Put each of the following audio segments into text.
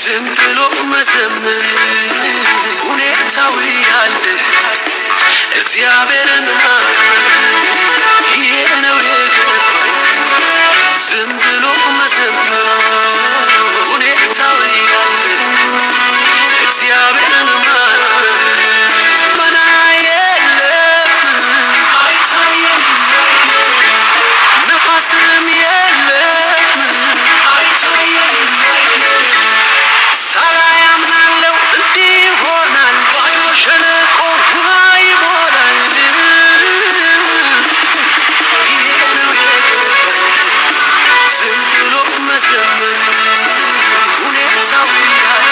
ዝም ብሎ መዘመር ሁኔታው ያለ እግዚአብሔርን ማክበር ይሄ ነው የገባኝ። ዝም ብሎ መዘመር ሁኔታው ያለ እግዚአብሔርን ማክበር መና የለም አይታየም ነፋስም የለም አይታየም ሳያምናለው እንዲህ ይሆናል ባዶ ሸለቆ ውሃ ይሞላል። ይሄ ነው የገባኝ ዝም ብሎ መዘመር ሁኔታው ያለ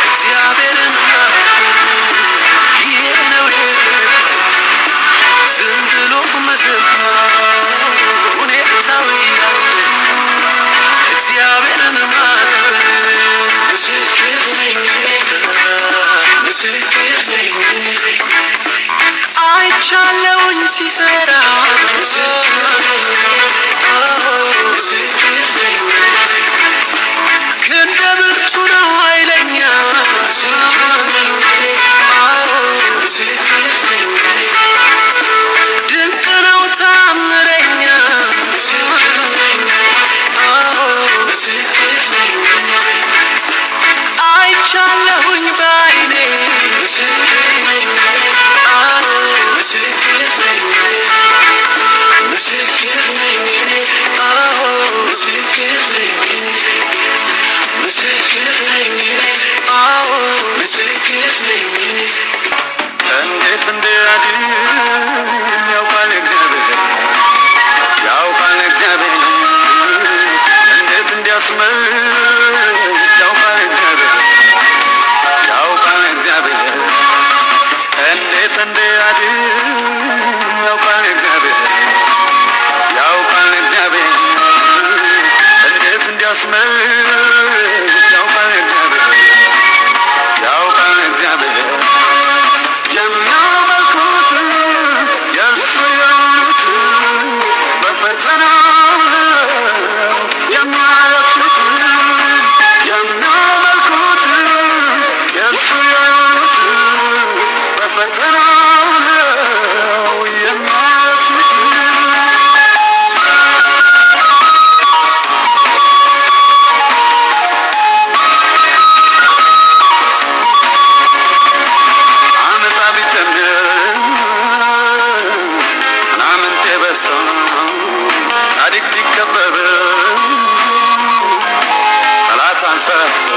እግዚአብሔርን ማክበር ይሄ ነው የገባኝ ዝም ብሎ መዘመር ሁኔታው ያለ እግዚአብሔርን ማክበር ምስክር ነኝ ምስክር ነኝ አይቻለውኝ ሲሰራ ምስክር ነኝ ክንደ ብርቱ ነው ኃይለኛ ምስክር ነኝ ድንቅ ነው ታምረኛ ምስክር ነኝ ምስክር ነኝ አይቻለሁኝ ባይኔ ምስክር ነኝ ምስክር ነኝ ምስክር ነኝ ምስክር ነኝ ምስክር ነኝ ምስክር ነኝ እንዴት እንዲያድን ያውቃል እግዚአብሔር ያውቃል እግዚአብሔር እንዴት እንዲያስመልስ ያውቃል እግዚአብሔር ያውቃል እግዚአብሔር እንዴት እንዲያድን ያውቃል እግዚአብሔር ያውቃል እግዚአብሔር እንዴት እንዲያስመልስ ያውቃል እግዚአብሔር ያውቃል እግዚአብሔር የሚያመልኩት የእርሱ የሆኑት በፈተና የሚያለቅሱት የሚያመልኩት የእርሱ የሆኑት በፈተና የሚያለቅሱት አመፃ ቢጨምር ምናምንቴ በዝቶ ጻድቅ ቢከበብ ጠላት አንሰራፍቶ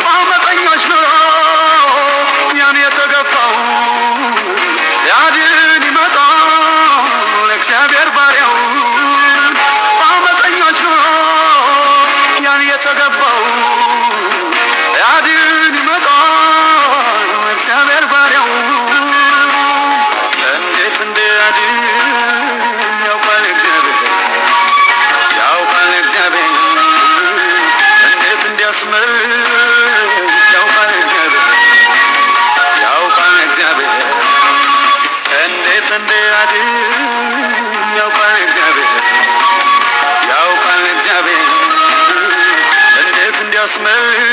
በአመፀኞች ኑሮ ያን የተገፋው ሊያድን ይመጣል እግዚአብሔር ባሪያው በአመፀኞች ኑሮ ያን የተገፋው ሊያድን ይመጣል እግዚአብሔር ባሪያው እንዴት እንዲያድን ያውቃል እግዚአብሔር ያውቃል እግዚአብሔር እንዴት እንዲያስመልስ ያውቃል እግዚአብሔር ያውቃል እግዚአብሔር እንዴት እንዲያድን ያውቃል እግዚአብሔር ያውቃል እግዚአብሔር እንዴት እንዲያስመልስ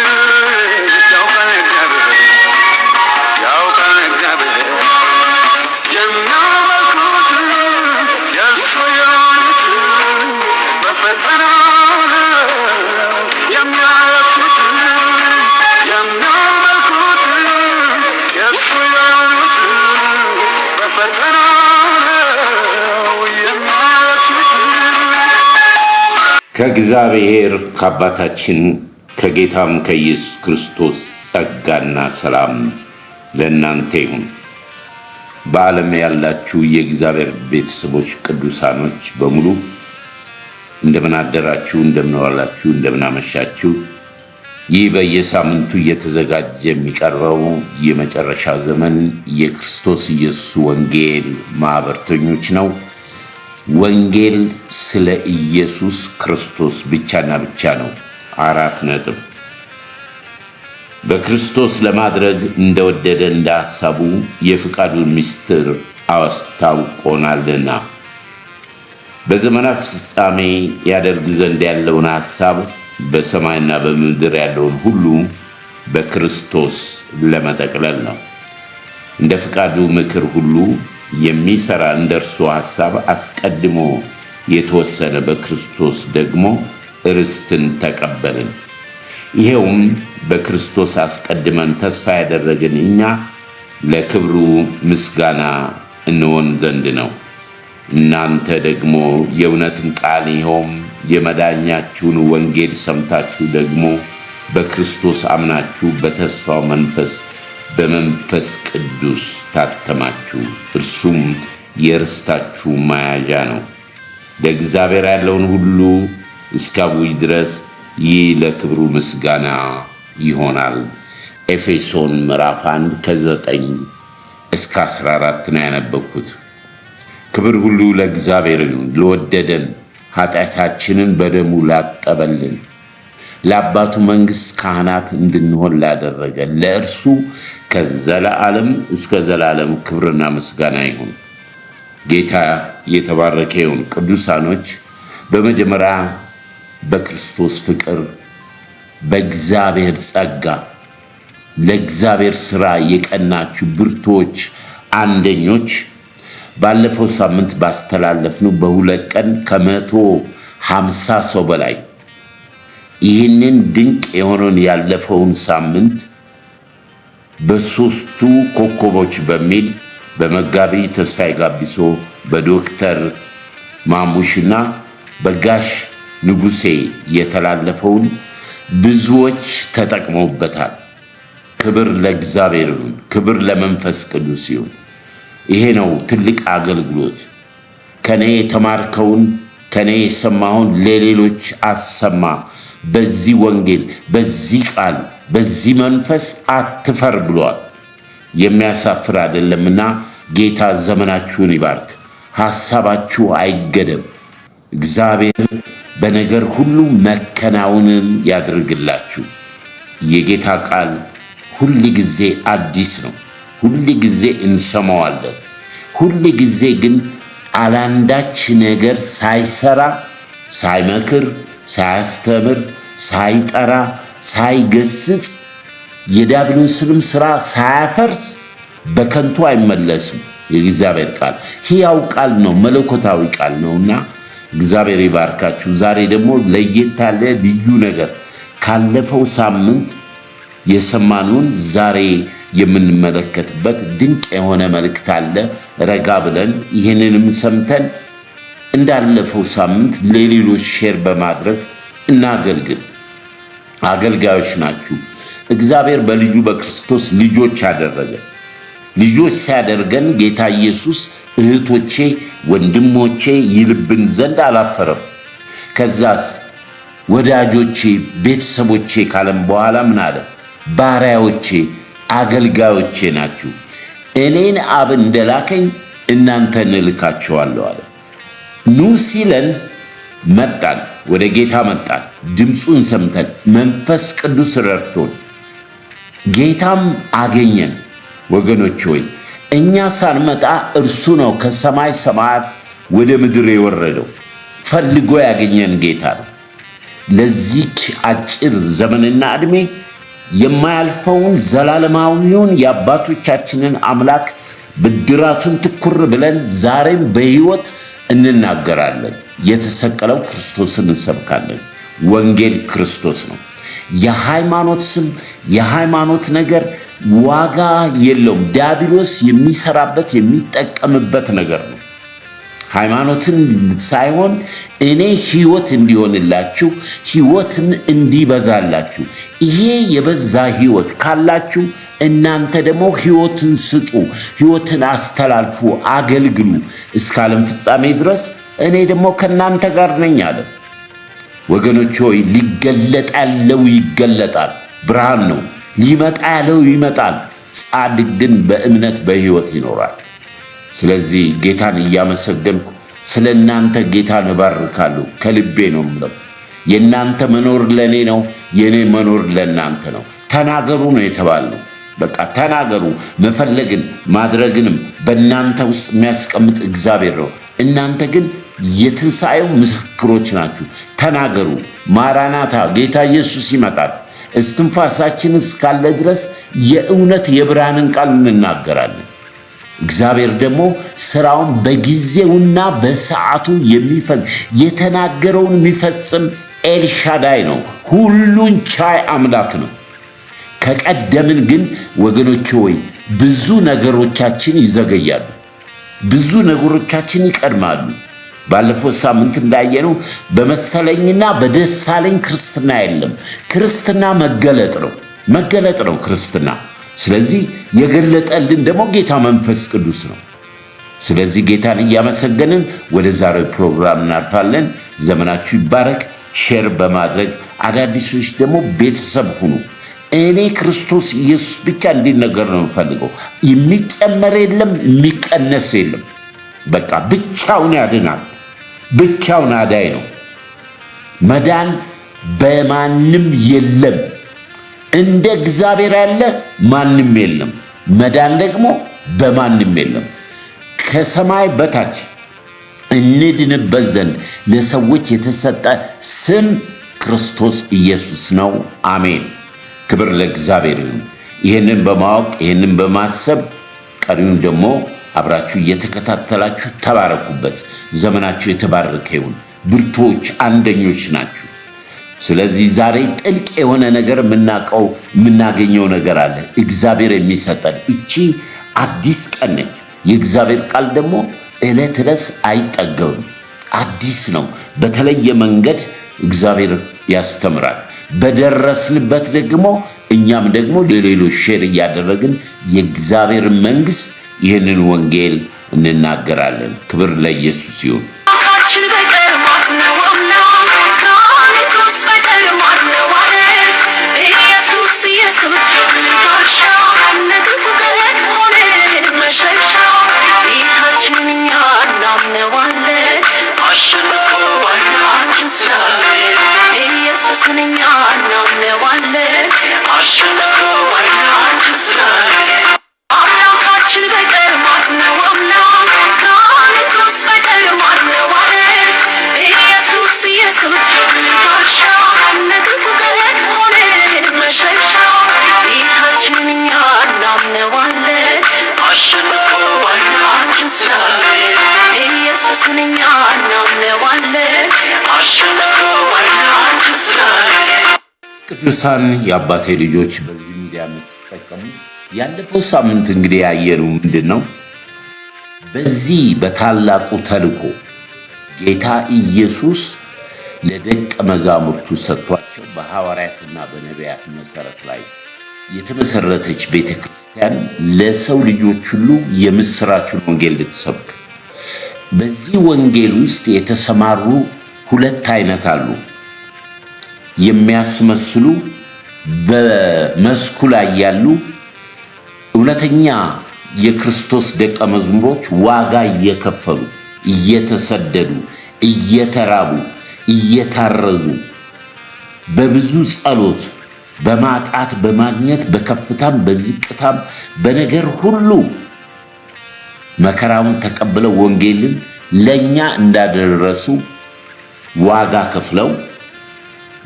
ያውቃል እግዚአብሔር ያውቃል እግዚአብሔር የሚያመልኩት የእርሱ የሆኑት በፈተና የሚያለቅሱት የሚያመልኩት የእርሱ የሆኑት በፈተና የሚያለቅሱት ከእግዚአብሔር ከአባታችን ከጌታም ከኢየሱስ ክርስቶስ ጸጋና ሰላም ለእናንተ ይሁን። በዓለም ያላችሁ የእግዚአብሔር ቤተሰቦች ቅዱሳኖች በሙሉ እንደምን አደራችሁ፣ እንደምን ዋላችሁ፣ እንደምን አመሻችሁ። ይህ በየሳምንቱ እየተዘጋጀ የሚቀርበው የመጨረሻ ዘመን የክርስቶስ ኢየሱስ ወንጌል ማህበርተኞች ነው። ወንጌል ስለ ኢየሱስ ክርስቶስ ብቻና ብቻ ነው። 4 ነጥብ። በክርስቶስ ለማድረግ እንደወደደ እንደ ሐሳቡ የፍቃዱን ምስጢር አስታውቆናልና በዘመናት ፍጻሜ ያደርግ ዘንድ ያለውን ሐሳብ በሰማይና በምድር ያለውን ሁሉ በክርስቶስ ለመጠቅለል ነው። እንደ ፍቃዱ ምክር ሁሉ የሚሰራ እንደ እርሱ ሐሳብ አስቀድሞ የተወሰነ በክርስቶስ ደግሞ ርስትን ተቀበልን። ይሄውም በክርስቶስ አስቀድመን ተስፋ ያደረግን እኛ ለክብሩ ምስጋና እንሆን ዘንድ ነው። እናንተ ደግሞ የእውነትን ቃል ይኸውም የመዳኛችሁን ወንጌል ሰምታችሁ ደግሞ በክርስቶስ አምናችሁ በተስፋው መንፈስ በመንፈስ ቅዱስ ታተማችሁ። እርሱም የርስታችሁ መያዣ ነው። ለእግዚአብሔር ያለውን ሁሉ እስካውጅ ድረስ ይህ ለክብሩ ምስጋና ይሆናል። ኤፌሶን ምዕራፍ 1 ከ9 እስከ 14 ነው ያነበብኩት። ክብር ሁሉ ለእግዚአብሔር ይሁን፣ ለወደደን ኃጢአታችንን በደሙ ላጠበልን ለአባቱ መንግሥት ካህናት እንድንሆን ላደረገ ለእርሱ ከዘላለም እስከ ዘላለም ክብርና ምስጋና ይሁን። ጌታ የተባረከ ይሁን። ቅዱሳኖች፣ በመጀመሪያ በክርስቶስ ፍቅር፣ በእግዚአብሔር ጸጋ፣ ለእግዚአብሔር ሥራ የቀናችሁ ብርቶች አንደኞች ባለፈው ሳምንት ባስተላለፍነው በሁለት ቀን ከ150 ሰው በላይ ይህንን ድንቅ የሆነውን ያለፈውን ሳምንት በሶስቱ ኮከቦች በሚል በመጋቢ ተስፋዬ ጋቢሶ በዶክተር ማሙሽና በጋሽ ንጉሴ የተላለፈውን ብዙዎች ተጠቅመውበታል። ክብር ለእግዚአብሔር ይሁን፣ ክብር ለመንፈስ ቅዱስ ይሁን። ይሄ ነው ትልቅ አገልግሎት። ከኔ የተማርከውን ከኔ የሰማውን ለሌሎች አሰማ። በዚህ ወንጌል፣ በዚህ ቃል፣ በዚህ መንፈስ አትፈር ብሏል። የሚያሳፍር አይደለምና ጌታ ዘመናችሁን ይባርክ። ሐሳባችሁ አይገደብ። እግዚአብሔር በነገር ሁሉ መከናወንን ያድርግላችሁ። የጌታ ቃል ሁል ጊዜ አዲስ ነው። ሁል ጊዜ እንሰማዋለን። ሁል ጊዜ ግን አላንዳች ነገር ሳይሰራ፣ ሳይመክር፣ ሳያስተምር፣ ሳይጠራ፣ ሳይገስጽ የዲያብሎስንም ሥራ ሳያፈርስ በከንቱ አይመለስም። የእግዚአብሔር ቃል ሕያው ቃል ነው፣ መለኮታዊ ቃል ነውና እግዚአብሔር ይባርካችሁ። ዛሬ ደግሞ ለየት ያለ ልዩ ነገር ካለፈው ሳምንት የሰማነውን ዛሬ የምንመለከትበት ድንቅ የሆነ መልእክት አለ። ረጋ ብለን ይህንንም ሰምተን እንዳለፈው ሳምንት ለሌሎች ሼር በማድረግ እናገልግል። አገልጋዮች ናችሁ። እግዚአብሔር በልጁ በክርስቶስ ልጆች አደረገ። ልጆች ሲያደርገን ጌታ ኢየሱስ እህቶቼ ወንድሞቼ ይልብን ዘንድ አላፈረም። ከዛስ ወዳጆቼ ቤተሰቦቼ ካለም በኋላ ምን አለ? ባሪያዎቼ አገልጋዮቼ ናችሁ። እኔን አብ እንደላከኝ እናንተን እልካችኋለሁ አለ። ኑ ሲለን መጣን፣ ወደ ጌታ መጣን። ድምፁን ሰምተን መንፈስ ቅዱስ ረድቶን ጌታም አገኘን። ወገኖች ሆይ እኛ ሳንመጣ እርሱ ነው ከሰማይ ሰማያት ወደ ምድር የወረደው። ፈልጎ ያገኘን ጌታ ነው። ለዚች አጭር ዘመንና ዕድሜ የማያልፈውን ዘላለማዊውን የአባቶቻችንን አምላክ ብድራቱን ትኩር ብለን ዛሬም በሕይወት እንናገራለን። የተሰቀለው ክርስቶስን እንሰብካለን። ወንጌል ክርስቶስ ነው። የሃይማኖት ስም የሃይማኖት ነገር ዋጋ የለውም። ዲያብሎስ የሚሰራበት የሚጠቀምበት ነገር ነው። ሃይማኖትን ሳይሆን እኔ ሕይወት እንዲሆንላችሁ ሕይወትን እንዲበዛላችሁ፣ ይሄ የበዛ ሕይወት ካላችሁ እናንተ ደግሞ ሕይወትን ስጡ፣ ሕይወትን አስተላልፉ፣ አገልግሉ እስከ ዓለም ፍጻሜ ድረስ እኔ ደግሞ ከእናንተ ጋር ነኝ አለ። ወገኖች ሆይ ሊገለጥ ያለው ይገለጣል፣ ብርሃን ነው። ሊመጣ ያለው ይመጣል። ጻድቅ ግን በእምነት በሕይወት ይኖራል። ስለዚህ ጌታን እያመሰገንኩ ስለ እናንተ ጌታን እባርካለሁ። ከልቤ ነው የምለው። የእናንተ መኖር ለእኔ ነው፣ የእኔ መኖር ለእናንተ ነው። ተናገሩ ነው የተባለው። በቃ ተናገሩ። መፈለግን ማድረግንም በእናንተ ውስጥ የሚያስቀምጥ እግዚአብሔር ነው። እናንተ ግን የትንሣኤው ምስክሮች ናችሁ። ተናገሩ። ማራናታ፣ ጌታ ኢየሱስ ይመጣል። እስትንፋሳችን እስካለ ድረስ የእውነት የብርሃንን ቃል እንናገራለን። እግዚአብሔር ደግሞ ስራውን በጊዜውና በሰዓቱ የተናገረውን የሚፈጽም ኤልሻዳይ ነው። ሁሉን ቻይ አምላክ ነው። ከቀደምን ግን ወገኖች ሆይ ብዙ ነገሮቻችን ይዘገያሉ። ብዙ ነገሮቻችን ይቀድማሉ። ባለፈው ሳምንት እንዳየነው በመሰለኝና በደሳለኝ ክርስትና የለም። ክርስትና መገለጥ ነው ክርስትና። ስለዚህ የገለጠልን ደግሞ ጌታ መንፈስ ቅዱስ ነው። ስለዚህ ጌታን እያመሰገንን ወደ ዛሬው ፕሮግራም እናልፋለን። ዘመናችሁ ይባረክ። ሼር በማድረግ አዳዲሶች ደግሞ ቤተሰብ ሁኑ። እኔ ክርስቶስ ኢየሱስ ብቻ እንዲነገር ነው የምፈልገው። የሚጨመር የለም፣ የሚቀነስ የለም። በቃ ብቻውን ያድናል። ብቻውን አዳይ ነው። መዳን በማንም የለም። እንደ እግዚአብሔር ያለ ማንም የለም። መዳን ደግሞ በማንም የለም። ከሰማይ በታች እንድንበት ዘንድ ለሰዎች የተሰጠ ስም ክርስቶስ ኢየሱስ ነው። አሜን። ክብር ለእግዚአብሔር ይሁን። ይህንን በማወቅ ይህንን በማሰብ ቀሪውን ደግሞ አብራችሁ እየተከታተላችሁ ተባረኩበት። ዘመናችሁ የተባረከ ይሁን። ብርቶች አንደኞች ናችሁ። ስለዚህ ዛሬ ጥልቅ የሆነ ነገር የምናገኘው ነገር አለ። እግዚአብሔር የሚሰጠን እቺ አዲስ ቀን ነች። የእግዚአብሔር ቃል ደግሞ ዕለት ዕለት አይጠገብም፣ አዲስ ነው። በተለየ መንገድ እግዚአብሔር ያስተምራል። በደረስንበት ደግሞ እኛም ደግሞ ለሌሎች ሼር እያደረግን የእግዚአብሔር መንግሥት ይህንን ወንጌል እንናገራለን። ክብር ለኢየሱስ ይሁን። ቅዱሳን የአባቴ ልጆች በዚህ ሚዲያ የምትጠቀሙ ያለፈው ሳምንት እንግዲህ ያየነው ምንድን ነው? በዚህ በታላቁ ተልእኮ ጌታ ኢየሱስ ለደቀ መዛሙርቱ ሰጥቷቸው በሐዋርያትና በነቢያት መሰረት ላይ የተመሰረተች ቤተ ክርስቲያን ለሰው ልጆች ሁሉ የምስራችን ወንጌል ልትሰብክ። በዚህ ወንጌል ውስጥ የተሰማሩ ሁለት አይነት አሉ። የሚያስመስሉ በመስኩ ላይ ያሉ እውነተኛ የክርስቶስ ደቀ መዝሙሮች ዋጋ እየከፈሉ እየተሰደዱ እየተራቡ እየታረዙ በብዙ ጸሎት በማጣት በማግኘት በከፍታም በዝቅታም በነገር ሁሉ መከራውን ተቀብለው ወንጌልን ለኛ እንዳደረሱ ዋጋ ከፍለው፣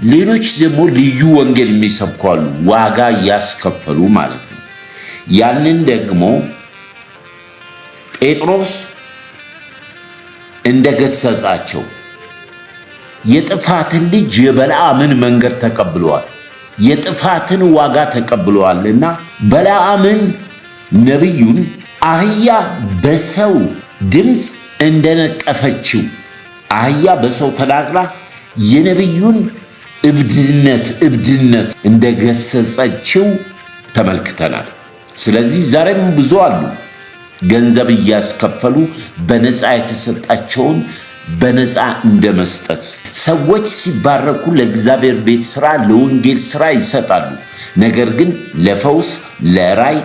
ሌሎች ደግሞ ልዩ ወንጌል የሚሰብኩ አሉ፣ ዋጋ ያስከፈሉ ማለት ነው። ያንን ደግሞ ጴጥሮስ እንደገሰጻቸው የጥፋትን ልጅ የበለዓምን መንገድ ተቀብለዋል፣ የጥፋትን ዋጋ ተቀብለዋልና በለዓምን ነቢዩን አህያ በሰው ድምፅ እንደነቀፈችው አህያ በሰው ተናግራ የነቢዩን እብድነት እንደገሰጸችው ተመልክተናል። ስለዚህ ዛሬም ብዙ አሉ ገንዘብ እያስከፈሉ በነፃ የተሰጣቸውን በነፃ እንደመስጠት። ሰዎች ሲባረኩ ለእግዚአብሔር ቤት ሥራ ለወንጌል ሥራ ይሰጣሉ። ነገር ግን ለፈውስ፣ ለራይ፣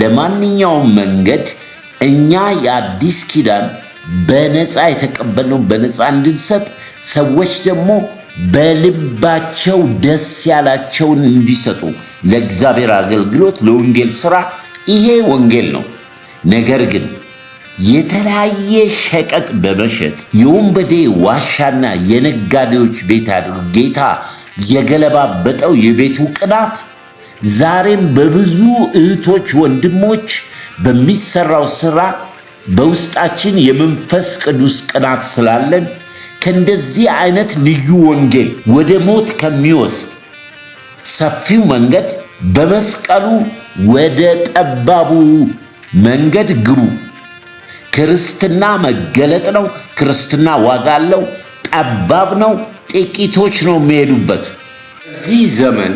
ለማንኛውም መንገድ እኛ የአዲስ ኪዳን በነፃ የተቀበልነው በነፃ እንድንሰጥ፣ ሰዎች ደግሞ በልባቸው ደስ ያላቸውን እንዲሰጡ ለእግዚአብሔር አገልግሎት ለወንጌል ሥራ ይሄ ወንጌል ነው። ነገር ግን የተለያየ ሸቀጥ በመሸጥ የወንበዴ ዋሻና የነጋዴዎች ቤት አድርጎ ጌታ የገለባበጠው የቤቱ ቅናት ዛሬም በብዙ እህቶች ወንድሞች በሚሰራው ስራ በውስጣችን የመንፈስ ቅዱስ ቅናት ስላለን ከእንደዚህ አይነት ልዩ ወንጌል ወደ ሞት ከሚወስድ ሰፊው መንገድ በመስቀሉ ወደ ጠባቡ መንገድ ግቡ። ክርስትና መገለጥ ነው። ክርስትና ዋጋ አለው። ጠባብ ነው። ጥቂቶች ነው የሚሄዱበት። በዚህ ዘመን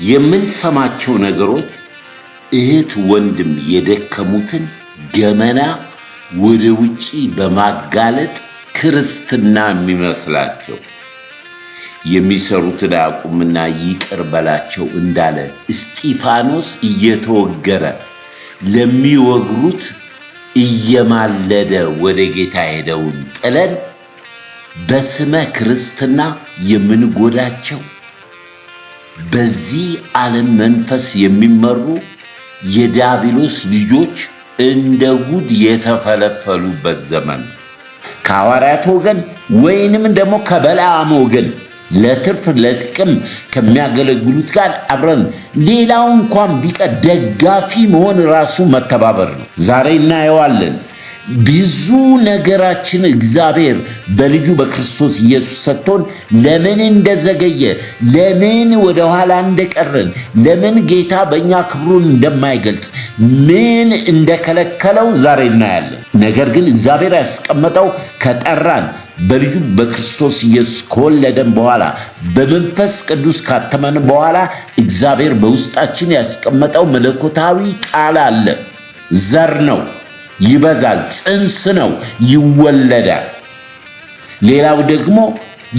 የምንሰማቸው ነገሮች እህት ወንድም የደከሙትን ገመና ወደ ውጪ በማጋለጥ ክርስትና የሚመስላቸው የሚሰሩትን አያውቁምና ይቅር በላቸው እንዳለ እስጢፋኖስ እየተወገረ ለሚወግሩት እየማለደ ወደ ጌታ ሄደውን ጥለን በስመ ክርስትና የምንጎዳቸው በዚህ ዓለም መንፈስ የሚመሩ የዲያብሎስ ልጆች እንደ ጉድ የተፈለፈሉበት ዘመን ከሐዋርያት ወገን ወይንም ደግሞ ከበለዓም ወገን ለትርፍ ለጥቅም ከሚያገለግሉት ጋር አብረን ሌላው እንኳን ቢቀር ደጋፊ መሆን ራሱ መተባበር ነው። ዛሬ እናየዋለን። ብዙ ነገራችን እግዚአብሔር በልጁ በክርስቶስ ኢየሱስ ሰጥቶን ለምን እንደዘገየ፣ ለምን ወደ ኋላ እንደቀረን፣ ለምን ጌታ በእኛ ክብሩን እንደማይገልጽ ምን እንደከለከለው ዛሬ እናያለን። ነገር ግን እግዚአብሔር ያስቀመጠው ከጠራን በልጁ በክርስቶስ ኢየሱስ ከወለደን በኋላ በመንፈስ ቅዱስ ካተመን በኋላ እግዚአብሔር በውስጣችን ያስቀመጠው መለኮታዊ ቃል አለ። ዘር ነው፣ ይበዛል፣ ጽንስ ነው፣ ይወለዳል። ሌላው ደግሞ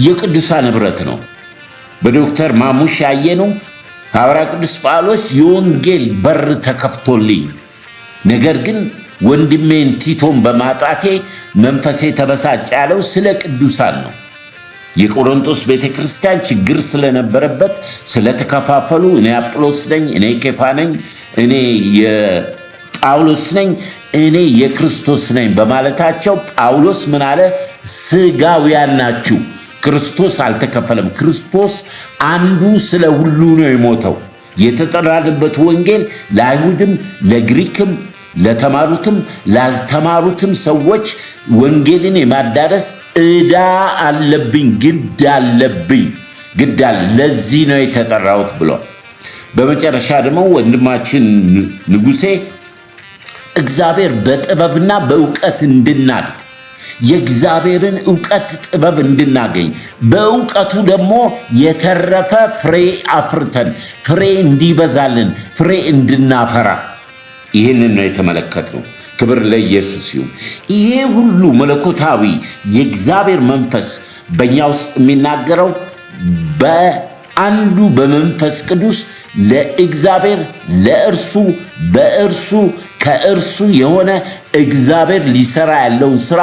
የቅዱሳን ኅብረት ነው። በዶክተር ማሙሽ ያየነው ሐዋርያ ቅዱስ ጳውሎስ የወንጌል በር ተከፍቶልኝ ነገር ግን ወንድሜን ቲቶን በማጣቴ መንፈሴ ተበሳጨ ያለው ስለ ቅዱሳን ነው። የቆሮንቶስ ቤተክርስቲያን ችግር ስለነበረበት ስለተከፋፈሉ እኔ አጵሎስ ነኝ፣ እኔ ኬፋ ነኝ፣ እኔ የጳውሎስ ነኝ፣ እኔ የክርስቶስ ነኝ በማለታቸው ጳውሎስ ምን አለ? ስጋውያን ናችሁ፣ ክርስቶስ አልተከፈለም። ክርስቶስ አንዱ ስለ ሁሉ ነው የሞተው። የተጠራንበት ወንጌል ለአይሁድም ለግሪክም ለተማሩትም ላልተማሩትም ሰዎች ወንጌልን የማዳረስ ዕዳ አለብኝ፣ ግድ አለብኝ፣ ግድ አለ። ለዚህ ነው የተጠራሁት ብሏል። በመጨረሻ ደግሞ ወንድማችን ንጉሴ እግዚአብሔር በጥበብና በእውቀት እንድናድግ የእግዚአብሔርን እውቀት ጥበብ እንድናገኝ በእውቀቱ ደግሞ የተረፈ ፍሬ አፍርተን ፍሬ እንዲበዛልን ፍሬ እንድናፈራ ይህንን ነው የተመለከትነው። ክብር ለኢየሱስ ይሁን። ይሄ ሁሉ መለኮታዊ የእግዚአብሔር መንፈስ በእኛ ውስጥ የሚናገረው በአንዱ በመንፈስ ቅዱስ ለእግዚአብሔር ለእርሱ በእርሱ ከእርሱ የሆነ እግዚአብሔር ሊሰራ ያለውን ስራ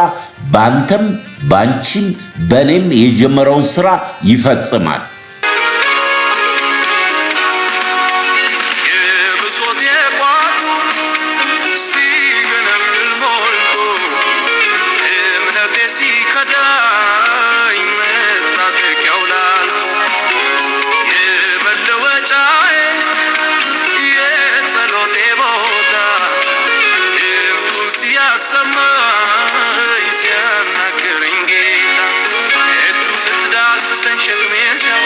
ባንተም ባንቺም በእኔም የጀመረውን ስራ ይፈጽማል። ሰማይ ሲያናግረኝ ጌታ እጁ ስትዳስሰኝ ሸክሜን ሲያወ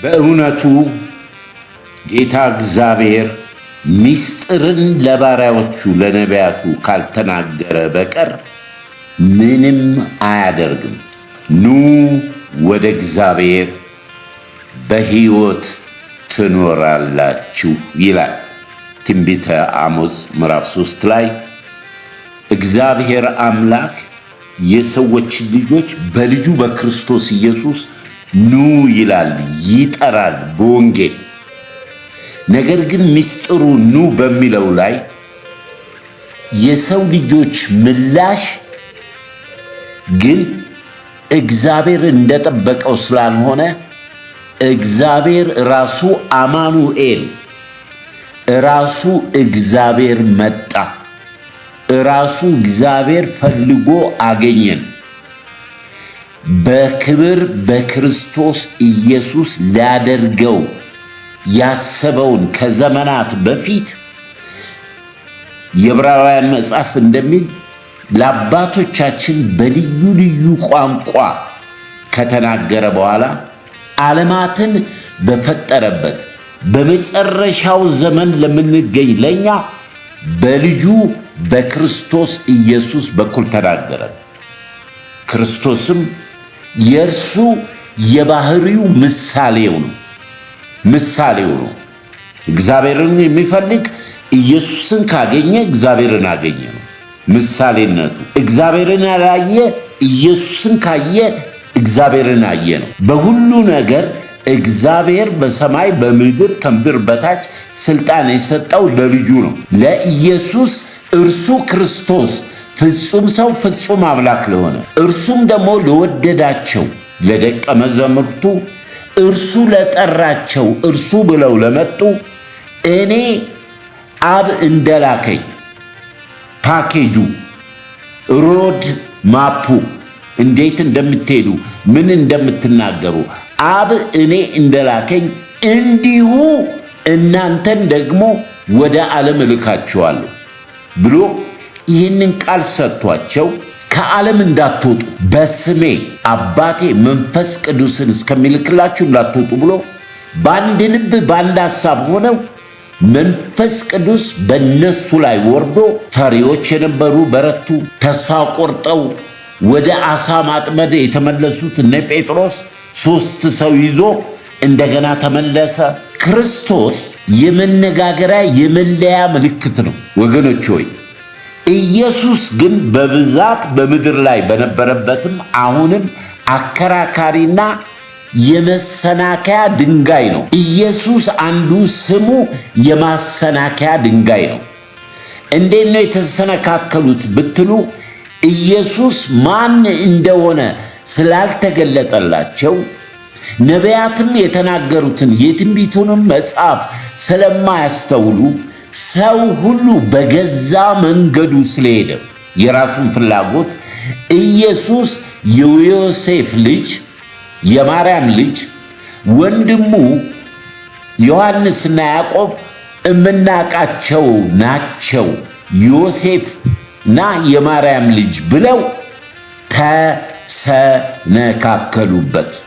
በእውነቱ ጌታ እግዚአብሔር ምስጢርን ለባሪያዎቹ ለነቢያቱ ካልተናገረ በቀር ምንም አያደርግም። ኑ ወደ እግዚአብሔር በሕይወት ትኖራላችሁ ይላል ትንቢተ አሞጽ ምዕራፍ 3 ላይ። እግዚአብሔር አምላክ የሰዎች ልጆች በልጁ በክርስቶስ ኢየሱስ ኑ ይላል፣ ይጠራል በወንጌል። ነገር ግን ምስጢሩ ኑ በሚለው ላይ የሰው ልጆች ምላሽ ግን እግዚአብሔር እንደጠበቀው ስላልሆነ እግዚአብሔር ራሱ አማኑኤል ራሱ እግዚአብሔር መጣ። ራሱ እግዚአብሔር ፈልጎ አገኘን። በክብር በክርስቶስ ኢየሱስ ሊያደርገው ያሰበውን ከዘመናት በፊት የዕብራውያን መጽሐፍ እንደሚል ለአባቶቻችን በልዩ ልዩ ቋንቋ ከተናገረ በኋላ ዓለማትን በፈጠረበት በመጨረሻው ዘመን ለምንገኝ ለኛ በልጁ በክርስቶስ ኢየሱስ በኩል ተናገረን። ክርስቶስም የእርሱ የባህሪው ምሳሌው ነው። እግዚአብሔርን የሚፈልግ ኢየሱስን ካገኘ እግዚአብሔርን አገኘ ነው ምሳሌነቱ። እግዚአብሔርን ያላየ ኢየሱስን ካየ እግዚአብሔርን አየ ነው። በሁሉ ነገር እግዚአብሔር በሰማይ በምድር ከምድር በታች ስልጣን የሰጠው ለልጁ ነው ለኢየሱስ። እርሱ ክርስቶስ ፍጹም ሰው ፍጹም አምላክ ለሆነ እርሱም ደግሞ ለወደዳቸው ለደቀ መዛሙርቱ እርሱ ለጠራቸው እርሱ ብለው ለመጡ እኔ አብ እንደላከኝ ፓኬጁ ሮድ ማፑ እንዴት እንደምትሄዱ ምን እንደምትናገሩ አብ እኔ እንደላከኝ እንዲሁ እናንተን ደግሞ ወደ ዓለም እልካችኋለሁ ብሎ ይህንን ቃል ሰጥቷቸው ከዓለም እንዳትወጡ በስሜ አባቴ መንፈስ ቅዱስን እስከሚልክላችሁ እንዳትወጡ ብሎ በአንድ ልብ በአንድ ሐሳብ ሆነው መንፈስ ቅዱስ በእነሱ ላይ ወርዶ ፈሪዎች የነበሩ በረቱ። ተስፋ ቆርጠው ወደ ዓሣ ማጥመድ የተመለሱት እነ ጴጥሮስ 3 ሰው ይዞ እንደገና ተመለሰ። ክርስቶስ የመነጋገሪያ የመለያ ምልክት ነው ወገኖች ሆይ። ኢየሱስ ግን በብዛት በምድር ላይ በነበረበትም አሁንም አከራካሪና የመሰናከያ ድንጋይ ነው። ኢየሱስ አንዱ ስሙ የማሰናከያ ድንጋይ ነው። እንዴት ነው የተሰነካከሉት ብትሉ ኢየሱስ ማን እንደሆነ ስላልተገለጠላቸው ነቢያትም የተናገሩትን የትንቢቱንም መጽሐፍ ስለማያስተውሉ ሰው ሁሉ በገዛ መንገዱ ስለሄደ የራሱን ፍላጎት ኢየሱስ የዮሴፍ ልጅ የማርያም ልጅ ወንድሙ ዮሐንስና ያዕቆብ እምናቃቸው ናቸው ዮሴፍና የማርያም ልጅ ብለው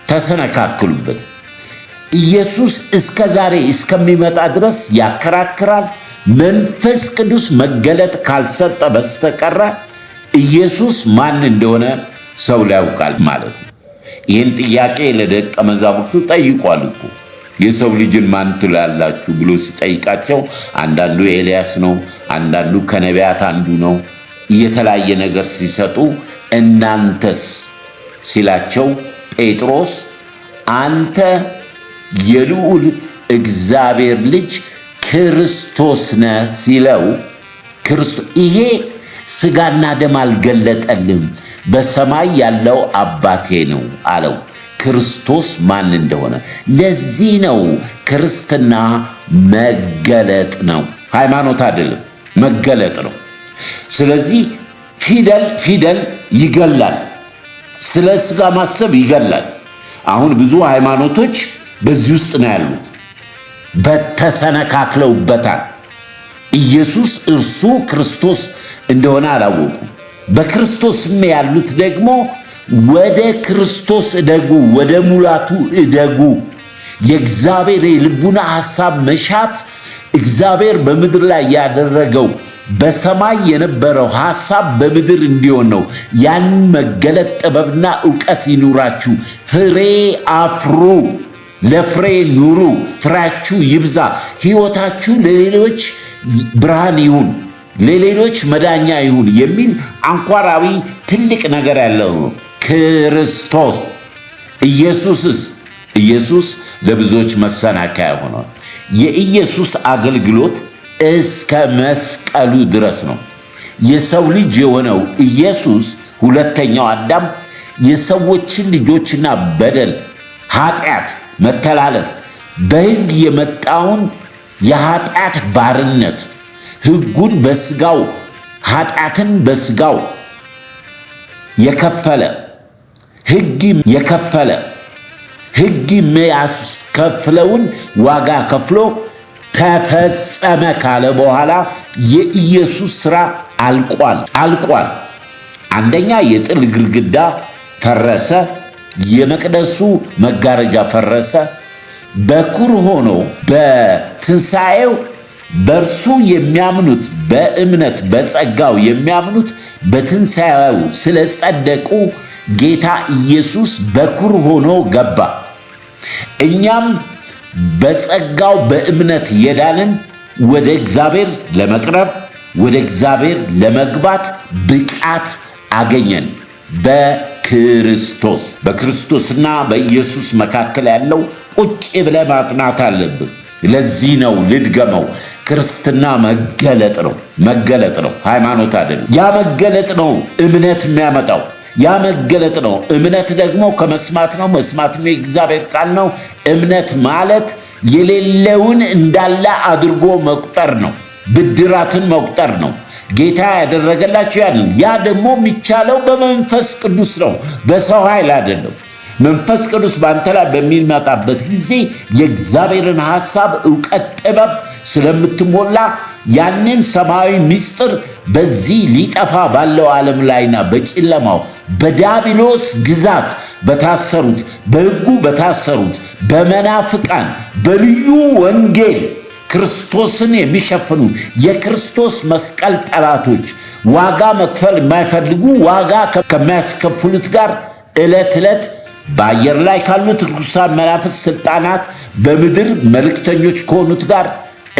ተሰነካከሉበት። ኢየሱስ እስከ ዛሬ እስከሚመጣ ድረስ ያከራክራል። መንፈስ ቅዱስ መገለጥ ካልሰጠ በስተቀረ ኢየሱስ ማን እንደሆነ ሰው ሊያውቃል ማለት ነው። ይህን ጥያቄ ለደቀ መዛሙርቱ ጠይቋል እኮ የሰው ልጅን ማን ትላላችሁ ብሎ ሲጠይቃቸው አንዳንዱ ኤልያስ ነው፣ አንዳንዱ ከነቢያት አንዱ ነው እየተለያየ ነገር ሲሰጡ እናንተስ ሲላቸው ጴጥሮስ አንተ የልዑል እግዚአብሔር ልጅ ክርስቶስ ነህ ሲለው ይሄ ሥጋና ደም አልገለጠልም በሰማይ ያለው አባቴ ነው አለው። ክርስቶስ ማን እንደሆነ ለዚህ ነው ክርስትና መገለጥ ነው፣ ሃይማኖት አይደለም፣ መገለጥ ነው። ስለዚህ ፊደል ይገላል፣ ስለ ሥጋ ማሰብ ይገላል። አሁን ብዙ ሃይማኖቶች በዚህ ውስጥ ነው ያሉት፣ በተሰነካክለውበታል። ኢየሱስ እርሱ ክርስቶስ እንደሆነ አላወቁም። በክርስቶስም ያሉት ደግሞ ወደ ክርስቶስ እደጉ፣ ወደ ሙላቱ እደጉ፣ የእግዚአብሔር የልቡና ሐሳብ መሻት እግዚአብሔር በምድር ላይ ያደረገው በሰማይ የነበረው ሐሳብ በምድር እንዲሆን ነው። ያን መገለጥ ጥበብና ዕውቀት ይኑራችሁ፣ ፍሬ አፍሩ፣ ለፍሬ ኑሩ፣ ፍሬያችሁ ይብዛ፣ ሕይወታችሁ ለሌሎች ብርሃን ይሁን፣ ለሌሎች መዳኛ ይሁን የሚል አንኳራዊ ትልቅ ነገር ያለው ነው ክርስቶስ። ኢየሱስ ለብዙዎች መሰናከያ ሆኗል። የኢየሱስ አገልግሎት እስከ መስቀሉ ድረስ ነው። የሰው ልጅ የሆነው ኢየሱስ ሁለተኛው አዳም የሰዎችን ልጆችና በደል፣ ኃጢአት፣ መተላለፍ በሕግ የመጣውን የኃጢአት ባርነት ሕጉን በስጋው ኃጢአትን በስጋው የከፈለ ሕግ የሚያስከፍለውን ዋጋ ከፍሎ ተፈጸመ ካለ በኋላ የኢየሱስ ሥራ አልቋል። አንደኛ የጥል ግድግዳ ፈረሰ፣ የመቅደሱ መጋረጃ ፈረሰ። በኩር ሆኖ በትንሣኤው በእርሱ የሚያምኑት በእምነት በጸጋው የሚያምኑት በትንሣኤው ስለጸደቁ ጌታ ኢየሱስ በኩር ሆኖ ገባ። እኛም በጸጋው በእምነት የዳንን ወደ እግዚአብሔር ለመቅረብ ወደ እግዚአብሔር ለመግባት ብቃት አገኘን። በክርስቶስና በኢየሱስ መካከል ያለው ቁጭ ብለህ ማጥናት አለብን። ለዚህ ነው ልድገመው፣ ክርስትና መገለጥ ነው፣ ሃይማኖት አይደለም። ያ መገለጥ ነው እምነት የሚያመጣው። ያ መገለጥ ነው። እምነት ደግሞ ከመስማት ነው፣ መስማትም የእግዚአብሔር ቃል ነው። እምነት ማለት የሌለውን እንዳለ አድርጎ መቁጠር ነው፣ ብድራትን መቁጠር ነው። ጌታ ያደረገላችሁ ያንን። ያ ደግሞ የሚቻለው በመንፈስ ቅዱስ ነው፣ በሰው ኃይል አይደለም። መንፈስ ቅዱስ በአንተ ላይ በሚመጣበት ጊዜ የእግዚአብሔርን ሐሳብ፣ ዕውቀት፣ ጥበብ ስለምትሞላ ያንን ሰማያዊ ምስጢር በዚህ ሊጠፋ ባለው ዓለም ላይና በጨለማው በዲያብሎስ ግዛት በታሰሩት በሕጉ በታሰሩት በመናፍቃን በልዩ ወንጌል ክርስቶስን የሚሸፍኑ የክርስቶስ መስቀል ጠላቶች ዋጋ መክፈል የማይፈልጉ ዋጋ ከሚያስከፍሉት ጋር ዕለት ዕለት በአየር ላይ ካሉት ርኩሳን መናፍስት ስልጣናት በምድር መልእክተኞች ከሆኑት ጋር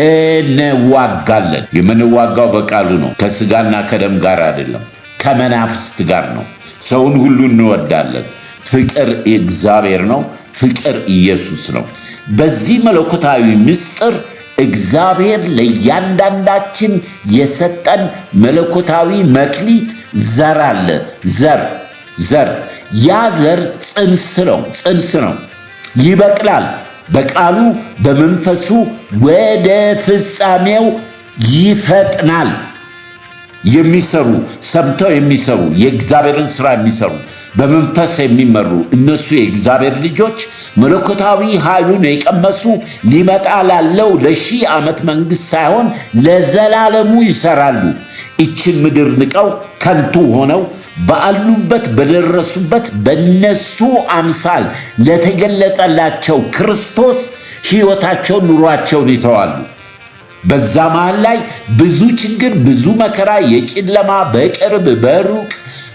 እንዋጋለን። የምንዋጋው በቃሉ ነው። ከስጋና ከደም ጋር አይደለም፣ ከመናፍስት ጋር ነው። ሰውን ሁሉ እንወዳለን። ፍቅር እግዚአብሔር ነው። ፍቅር ኢየሱስ ነው። በዚህ መለኮታዊ ምስጢር እግዚአብሔር ለእያንዳንዳችን የሰጠን መለኮታዊ መክሊት ዘር አለ። ዘር ያ ዘር ጽንስ ነው፣ ይበቅላል። በቃሉ በመንፈሱ ወደ ፍጻሜው ይፈጥናል። ሰምተው የሚሰሩ የእግዚአብሔርን ሥራ የሚሰሩ በመንፈስ የሚመሩ እነሱ የእግዚአብሔር ልጆች መለኮታዊ ኃይሉን የቀመሱ ሊመጣ ላለው ለ1000 ዓመት መንግሥት ሳይሆን ለዘላለሙ ይሰራሉ። ይችን ምድር ንቀው ከንቱ ሆነው ባሉበት በደረሱበት በነሱ አምሳል ለተገለጠላቸው ክርስቶስ ሕይወታቸውን ኑሯቸውን ይተዋሉ። በዛ መሃል ላይ ብዙ ችግር፣ ብዙ መከራ፣ የጨለማ በቅርብ በሩቅ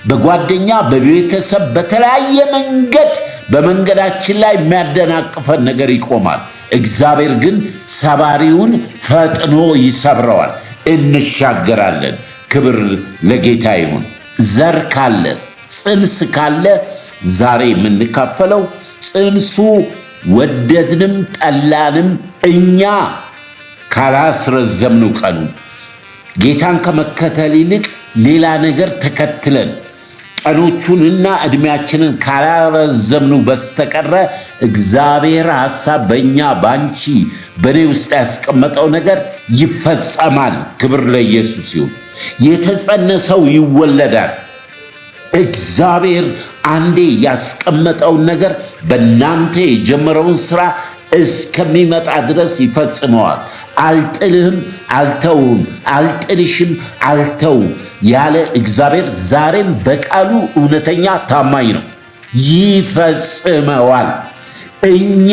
በጓደኛ በቤተሰብ በተለያየ መንገድ በመንገዳችን ላይ የሚያደናቅፈን ነገር ይቆማል። እግዚአብሔር ግን ሰባሪውን ፈጥኖ ይሰብረዋል። እንሻገራለን። ክብር ለጌታ ይሁን። ዘር ካለ ጽንስ ካለ ዛሬ የምንካፈለው ጽንሱ ወደድንም ጠላንም እኛ ካላስረዘምነው ቀኑ ጌታን ከመከተል ይልቅ ሌላ ነገር ተከትለን ቀኖቹንና ዕድሜያችንን ካላረዘምነው በስተቀረ እግዚአብሔር ሐሳብ በእኛ ባንቺ በእኔ ውስጥ ያስቀመጠው ነገር ይፈጸማል። ክብር ለኢየሱስ ይሁን። የተጸነሰው ይወለዳል። እግዚአብሔር አንዴ ያስቀመጠውን ነገር በእናንተ የጀመረውን ሥራ እስከሚመጣ ድረስ ይፈጽመዋል። አልጥልህም፣ አልተውም፣ አልጥልሽም፣ አልተውም ያለ እግዚአብሔር ዛሬም በቃሉ እውነተኛ ታማኝ ነው። ይፈጽመዋል። እኛ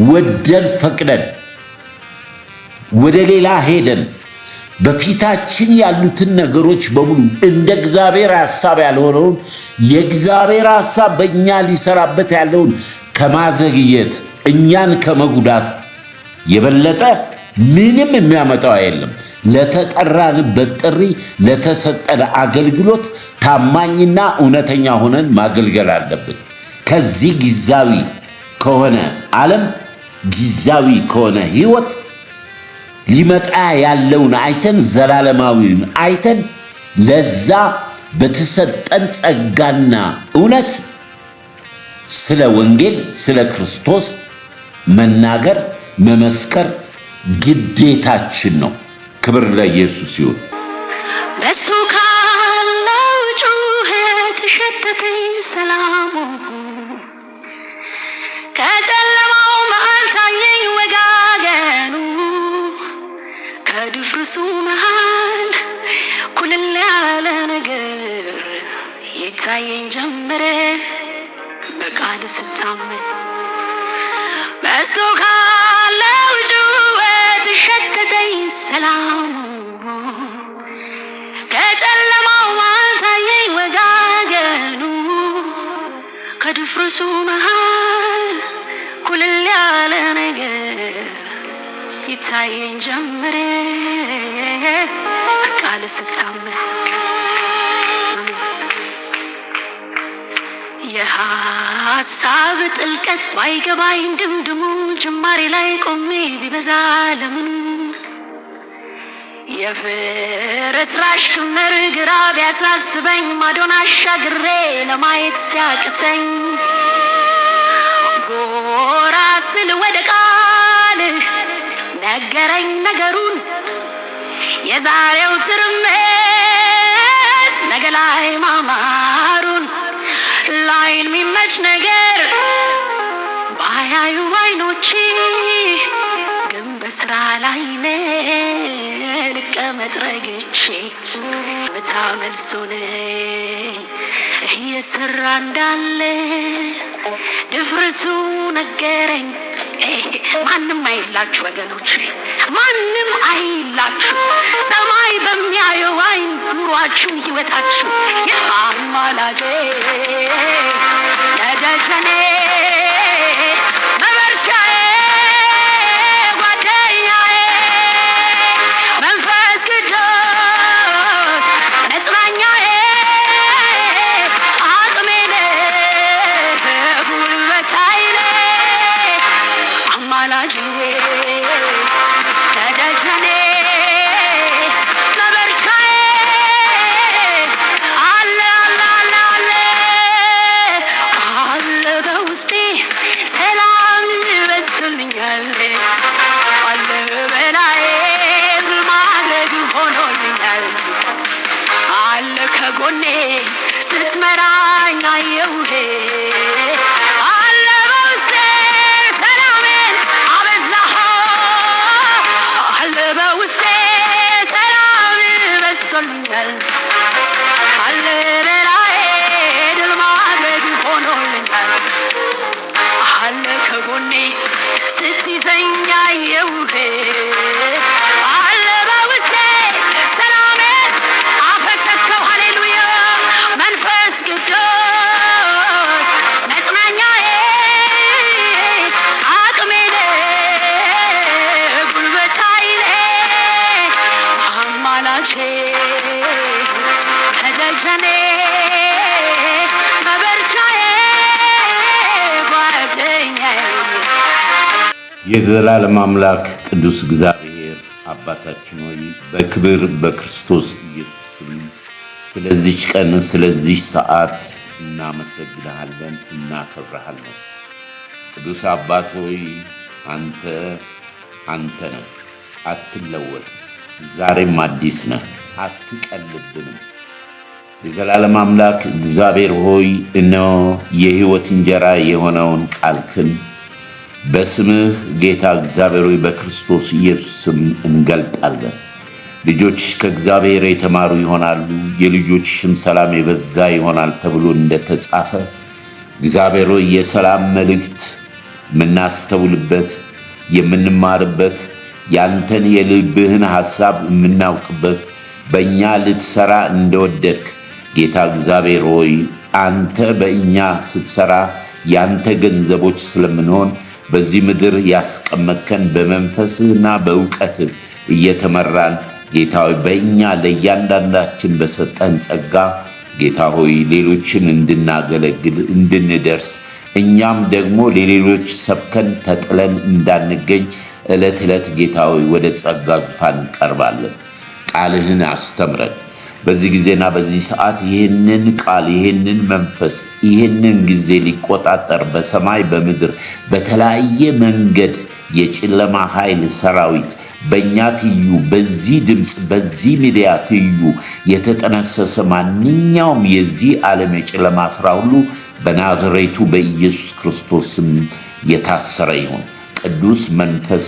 ወደን ፈቅደን ወደ ሌላ ሄደን በፊታችን ያሉትን ነገሮች በሙሉ እንደ እግዚአብሔር ሐሳብ ያልሆነውን የእግዚአብሔር ሐሳብ በእኛ ሊሰራበት ያለውን ከማዘግየት እኛን ከመጉዳት የበለጠ ምንም የሚያመጣው አይደለም። ለተጠራንበት ጥሪ ለተሰጠን አገልግሎት ታማኝና እውነተኛ ሆነን ማገልገል አለብን። ከዚህ ጊዜያዊ ከሆነ ዓለም ጊዜያዊ ከሆነ ሕይወት ሊመጣ ያለውን አይተን ዘላለማዊውን አይተን ለዛ በተሰጠን ጸጋና እውነት ስለ ወንጌል ስለ ክርስቶስ መናገር መመስከር ግዴታችን ነው። ክብር ለኢየሱስ ይሁን። በሱ ካለው ጩኸት ሸተተኝ ሰላሙ ከጨለማው መሃል ታየኝ ወጋገኑ ከድፍርሱ መሃል ኩልል ያለ ነገር ይታየኝ ጀመረ በቃል ስታመን በሱ ካለው ጩኸት ሸተተኝ ሰላሙ ከጨለማው መሃል ታየኝ ወጋገኑ ከድፍርሱ መሃል ኩልል ያለ ነገር ይታየኝ ጀመረ በቃል ስታመን የሐሳብ ጥልቀት ባይገባኝ ድምድሙ ጅማሬ ላይ ቆሜ ቢበዛ ለምኑ የፍርስራሽ ክምር ግራ ቢያሳስበኝ ማዶን አሻግሬ ለማየት ሲያቅተኝ ጎራ ስል ወደ ቃልህ ነገረኝ ነገሩን የዛሬው ትርምስ ነገ ላይ ማማሩን ላይን የሚመች ነገር ባያዩ አይኖቼ ግን በስራ ላይ ልቀመጥ ረግቼ ምታ መልሱን እየሰራ እንዳለ ድፍርሱ ነገረኝ። ማንም አይላችሁ ወገኖቼ፣ ማንም አይላችሁ። ሰማይ በሚያየው አይን ኑሯችሁን ህይወታችሁ የአማላጄ ለደጀኔ መበርቻዬ ጓደኛዬ መንፈስ ቅዱስ መጽናኛዬ አቅሜ ጉልበታዬ አማላጄ ለደጀኔ መበርቻዬ አለ አለ አለ አለ አለ በውስጤ ሰላም ይበዛልኛል አለ በላዬ ማድረግ ሆኖልኛል አለ ከጎኔ ስትመራኝ አየሁህ አለ በውስጤ ሰላሜን አበዛኸው አለ በውስጤ ሰላም በዝቶልኛል አለ በላዬ ድል ማድረግ ሆኖልኛል አለ ከጎኔ ስትይዘኝ አየሁህ አለ በውስጤ ሰላሜን አፈሰስከው ሃሌሉያ መንፈስ ቅዱስ መጽናኛዬ አቅሜ ጉልበታዬ አማላጄ ከደጀኔ መበርቻዬ ጓደኛዬ የዘላለም አምላክ ቅዱስ እግዚአብሔር አባታችን ሆይ በክብር በክርስቶስ ኢየሱስ ስም ስለዚች ቀን ስለዚህ ሰዓት እናመሰግንሃለን፣ እናከብረሃለን። ቅዱስ አባት ሆይ አንተ ነህ፣ አትለወጥም። ዛሬም አዲስ ነህ፣ አትቀልብንም። የዘላለም አምላክ እግዚአብሔር ሆይ እነሆ የሕይወት እንጀራ የሆነውን ቃልክን በስምህ ጌታ እግዚአብሔር ሆይ በክርስቶስ ኢየሱስ ስም እንገልጣለን። ልጆችሽ ከእግዚአብሔር የተማሩ ይሆናሉ፣ የልጆችሽም ሰላም የበዛ ይሆናል ተብሎ እንደተጻፈ እግዚአብሔር ሆይ የሰላም መልእክት የምናስተውልበት፣ የምንማርበት፣ ያንተን የልብህን ሐሳብ የምናውቅበት፣ በእኛ ልትሰራ እንደወደድክ ጌታ እግዚአብሔር ሆይ አንተ በእኛ ስትሰራ ያንተ ገንዘቦች ስለምንሆን በዚህ ምድር ያስቀመጥከን በመንፈስህና በእውቀትህ እየተመራን ጌታ ሆይ በእኛ ለእያንዳንዳችን በሰጠን ጸጋ ጌታ ሆይ ሌሎችን እንድናገለግል እንድንደርስ እኛም ደግሞ ለሌሎች ሰብከን ተጥለን እንዳንገኝ ዕለት ዕለት ጌታ ሆይ ወደ ጸጋ ዙፋን እንቀርባለን። ቃልህን አስተምረን። በዚህ ጊዜና በዚህ ሰዓት ይህንን ቃል ይህንን መንፈስ ይህንን ጊዜ ሊቆጣጠር በሰማይ በምድር በተለያየ መንገድ የጨለማ ኃይል ሰራዊት በእኛ ትይዩ በዚህ ድምፅ በዚህ ሚዲያ ትይዩ የተጠነሰሰ ማንኛውም የዚህ ዓለም የጨለማ ሥራ ሁሉ በናዝሬቱ በኢየሱስ ክርስቶስ ስም የታሰረ ይሁን። ቅዱስ መንፈስ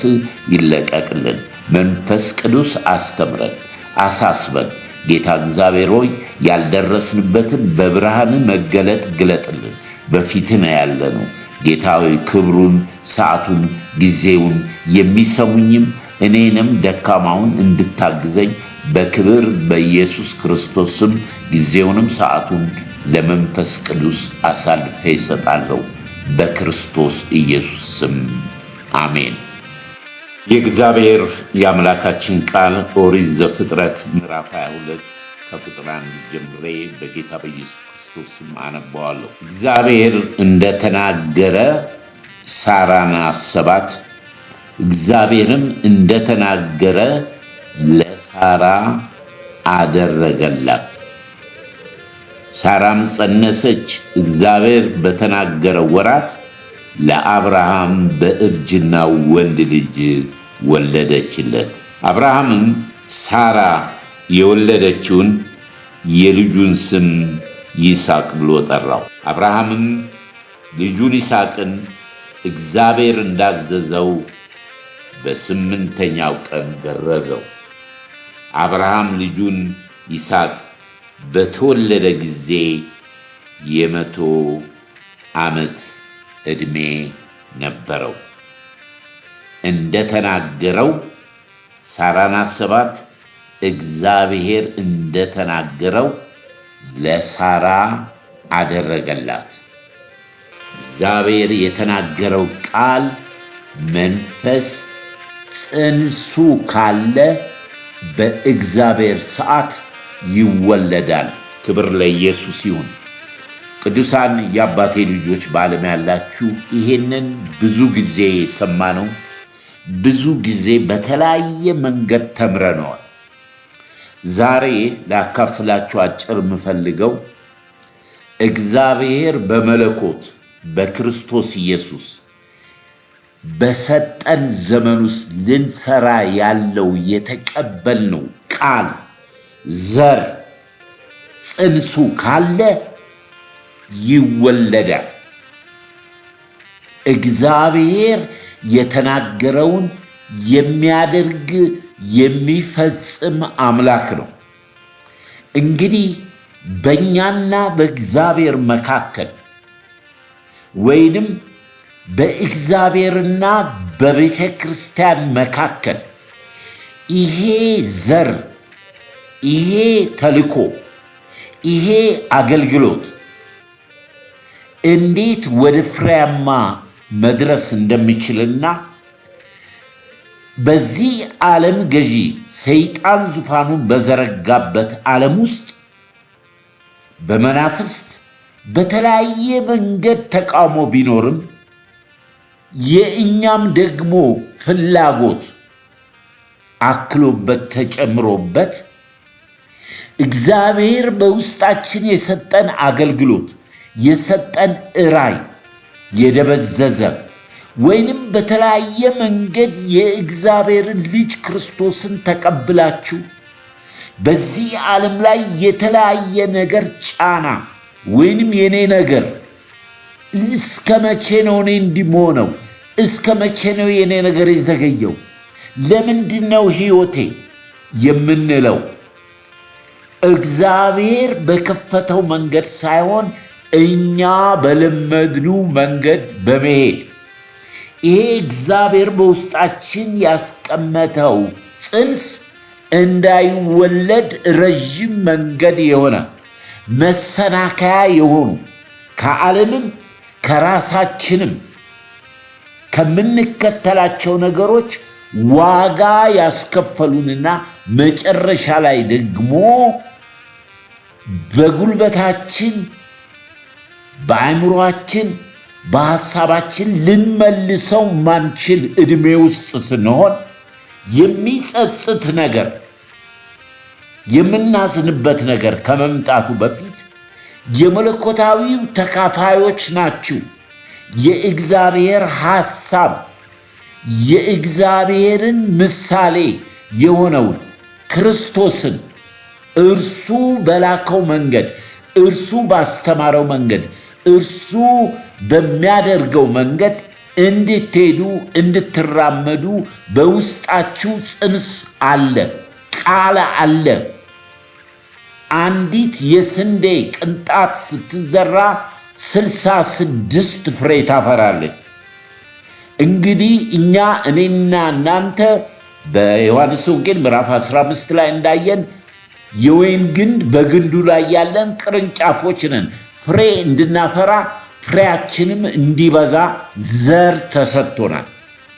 ይለቀቅልን። መንፈስ ቅዱስ አስተምረን፣ አሳስበን። ጌታ እግዚአብሔር ሆይ ያልደረስንበትን በብርሃን መገለጥ ግለጥልን። በፊትህ ነው ያለነው ጌታ ሆይ ክብሩን፣ ሰዓቱን፣ ጊዜውን የሚሰሙኝም እኔንም ደካማውን እንድታግዘኝ በክብር በኢየሱስ ክርስቶስ ስም ጊዜውንም ሰዓቱን ለመንፈስ ቅዱስ አሳልፌ እሰጣለሁ። በክርስቶስ ኢየሱስ ስም አሜን። የእግዚአብሔር የአምላካችን ቃል ኦሪት ዘፍጥረት ምዕራፍ 22 ከቁጥር 1 ጀምሬ በጌታ በኢየሱስ ክርስቶስ ስም አነባዋለሁ። እግዚአብሔር እንደተናገረ ሳራን አሰባት፣ እግዚአብሔርም እንደተናገረ ለሳራ አደረገላት። ሳራም ጸነሰች፣ እግዚአብሔር በተናገረው ወራት ለአብርሃም በእርጅናው ወንድ ልጅ ወለደችለት። አብርሃምም ሳራ የወለደችውን የልጁን ስም ይስሐቅ ብሎ ጠራው። አብርሃምም ልጁን ይስሐቅን እግዚአብሔር እንዳዘዘው በ8ኛው ቀን ገረዘው። አብርሃም ልጁን ይስሐቅ በተወለደ ጊዜ የ100 ዓመት ዕድሜ ነበረው። እንደተናገረው ሳራን አሰባት፣ እግዚአብሔር እንደተናገረው ለሳራ አደረገላት። እግዚአብሔር የተናገረው ቃል መንፈስ ጽንሱ ካለ በእግዚአብሔር ሰዓት ይወለዳል። ክብር ለኢየሱስ ይሁን። ቅዱሳን የአባቴ ልጆች በዓለም ያላችሁ ይሄንን ብዙ ጊዜ ሰማነው፣ ብዙ ጊዜ በተለያየ መንገድ ተምረነዋል። ዛሬ ላካፍላችሁ አጭር የምፈልገው እግዚአብሔር በመለኮት በክርስቶስ ኢየሱስ በሰጠን ዘመን ውስጥ ልንሰራ ያለው የተቀበልነው ቃል ዘር ጽንሱ ካለ ይወለዳል። እግዚአብሔር የተናገረውን የሚያደርግ የሚፈጽም አምላክ ነው። እንግዲህ በእኛና በእግዚአብሔር መካከል ወይንም በእግዚአብሔርና በቤተ ክርስቲያን መካከል ይሄ ዘር፣ ይሄ ተልኮ፣ ይሄ አገልግሎት እንዴት ወደ ፍሬያማ መድረስ እንደሚችልና በዚህ ዓለም ገዢ ሰይጣን ዙፋኑን በዘረጋበት ዓለም ውስጥ በመናፍስት በተለያየ መንገድ ተቃውሞ ቢኖርም የእኛም ደግሞ ፍላጎት አክሎበት ተጨምሮበት እግዚአብሔር በውስጣችን የሰጠን አገልግሎት የሰጠን ራዕይ የደበዘዘ ወይንም በተለያየ መንገድ የእግዚአብሔርን ልጅ ክርስቶስን ተቀብላችሁ በዚህ ዓለም ላይ የተለያየ ነገር ጫና ወይንም የኔ ነገር እስከ መቼ ነው እኔ እንዲሞነው? እስከ መቼ ነው የኔ ነገር የዘገየው? ለምንድን ነው ሕይወቴ የምንለው? እግዚአብሔር በከፈተው መንገድ ሳይሆን እኛ በለመድኑ መንገድ በመሄድ ይሄ እግዚአብሔር በውስጣችን ያስቀመጠው ጽንስ እንዳይወለድ ረዥም መንገድ የሆነ መሰናከያ የሆኑ ከዓለምም ከራሳችንም ከምንከተላቸው ነገሮች ዋጋ ያስከፈሉንና መጨረሻ ላይ ደግሞ በጉልበታችን፣ በአእምሮአችን፣ በሐሳባችን ልንመልሰው ማንችል ዕድሜ ውስጥ ስንሆን የሚጸጽት ነገር፣ የምናዝንበት ነገር ከመምጣቱ በፊት የመለኮታዊው ተካፋዮች ናችሁ። የእግዚአብሔር ሐሳብ የእግዚአብሔርን ምሳሌ የሆነውን ክርስቶስን እርሱ በላከው መንገድ፣ እርሱ ባስተማረው መንገድ፣ እርሱ በሚያደርገው መንገድ እንድትሄዱ እንድትራመዱ በውስጣችሁ ጽንስ አለ፣ ቃል አለ። አንዲት የስንዴ ቅንጣት ስትዘራ 66 ፍሬ ታፈራለች። እንግዲህ እኔና እናንተ በዮሐንስ ወንጌል ምዕራፍ 15 ላይ እንዳየን የወይን ግንድ በግንዱ ላይ ያለን ቅርንጫፎች ነን። ፍሬ እንድናፈራ ፍሬያችንም እንዲበዛ ዘር ተሰጥቶናል።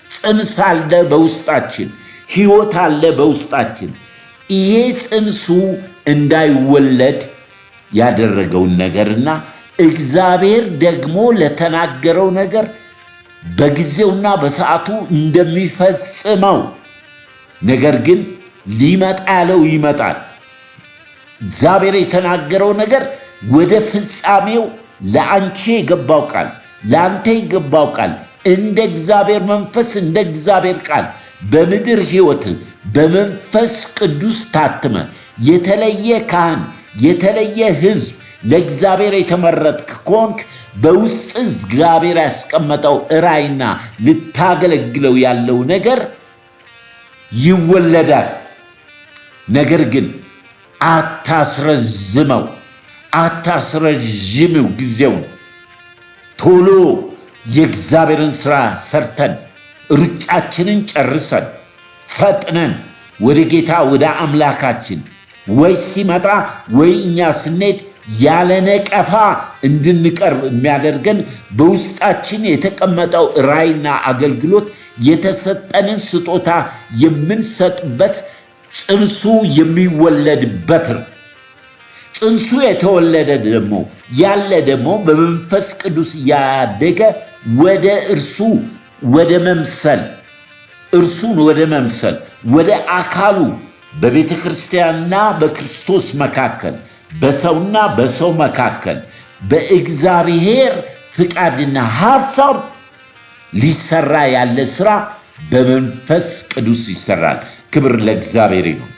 ጽንስ አለ በውስጣችን፣ ሕይወት አለ በውስጣችን። ይሄ ጽንሱ እንዳይወለድ ያደረገውን ነገርና እግዚአብሔር ደግሞ ለተናገረው ነገር በጊዜውና በሰዓቱ እንደሚፈጽመው፣ ነገር ግን ሊመጣ ያለው ይመጣል። እግዚአብሔር የተናገረው ነገር ወደ ፍጻሜው ለአንቺ የገባው ቃል፣ ለአንተ የገባው ቃል እንደ እግዚአብሔር መንፈስ እንደ እግዚአብሔር ቃል በምድር ሕይወት በመንፈስ ቅዱስ ታትመ የተለየ ካህን የተለየ ሕዝብ ለእግዚአብሔር የተመረጥክ ከሆንክ በውስጥ እግዚአብሔር ያስቀመጠው ራእይና ልታገለግለው ያለው ነገር ይወለዳል። ነገር ግን አታስረዝመው፣ አታስረዥሚው ጊዜውን። ቶሎ የእግዚአብሔርን ሥራ ሰርተን ሩጫችንን ጨርሰን ፈጥነን ወደ ጌታ ወደ አምላካችን ወይ ሲመጣ ወይ እኛ ስንሄድ ያለ ነቀፋ እንድንቀርብ የሚያደርገን በውስጣችን የተቀመጠው ራእይና አገልግሎት የተሰጠንን ስጦታ የምንሰጥበት ጽንሱ የሚወለድበት ነው። ጽንሱ የተወለደ ደግሞ ያለ ደግሞ በመንፈስ ቅዱስ ያደገ ወደ እርሱ ወደ መምሰል እርሱን ወደ መምሰል ወደ አካሉ በቤተ ክርስቲያንና በክርስቶስ መካከል በሰውና በሰው መካከል በእግዚአብሔር ፍቃድና ሐሳብ ሊሰራ ያለ ሥራ በመንፈስ ቅዱስ ይሰራል። ክብር ለእግዚአብሔር ይሁን።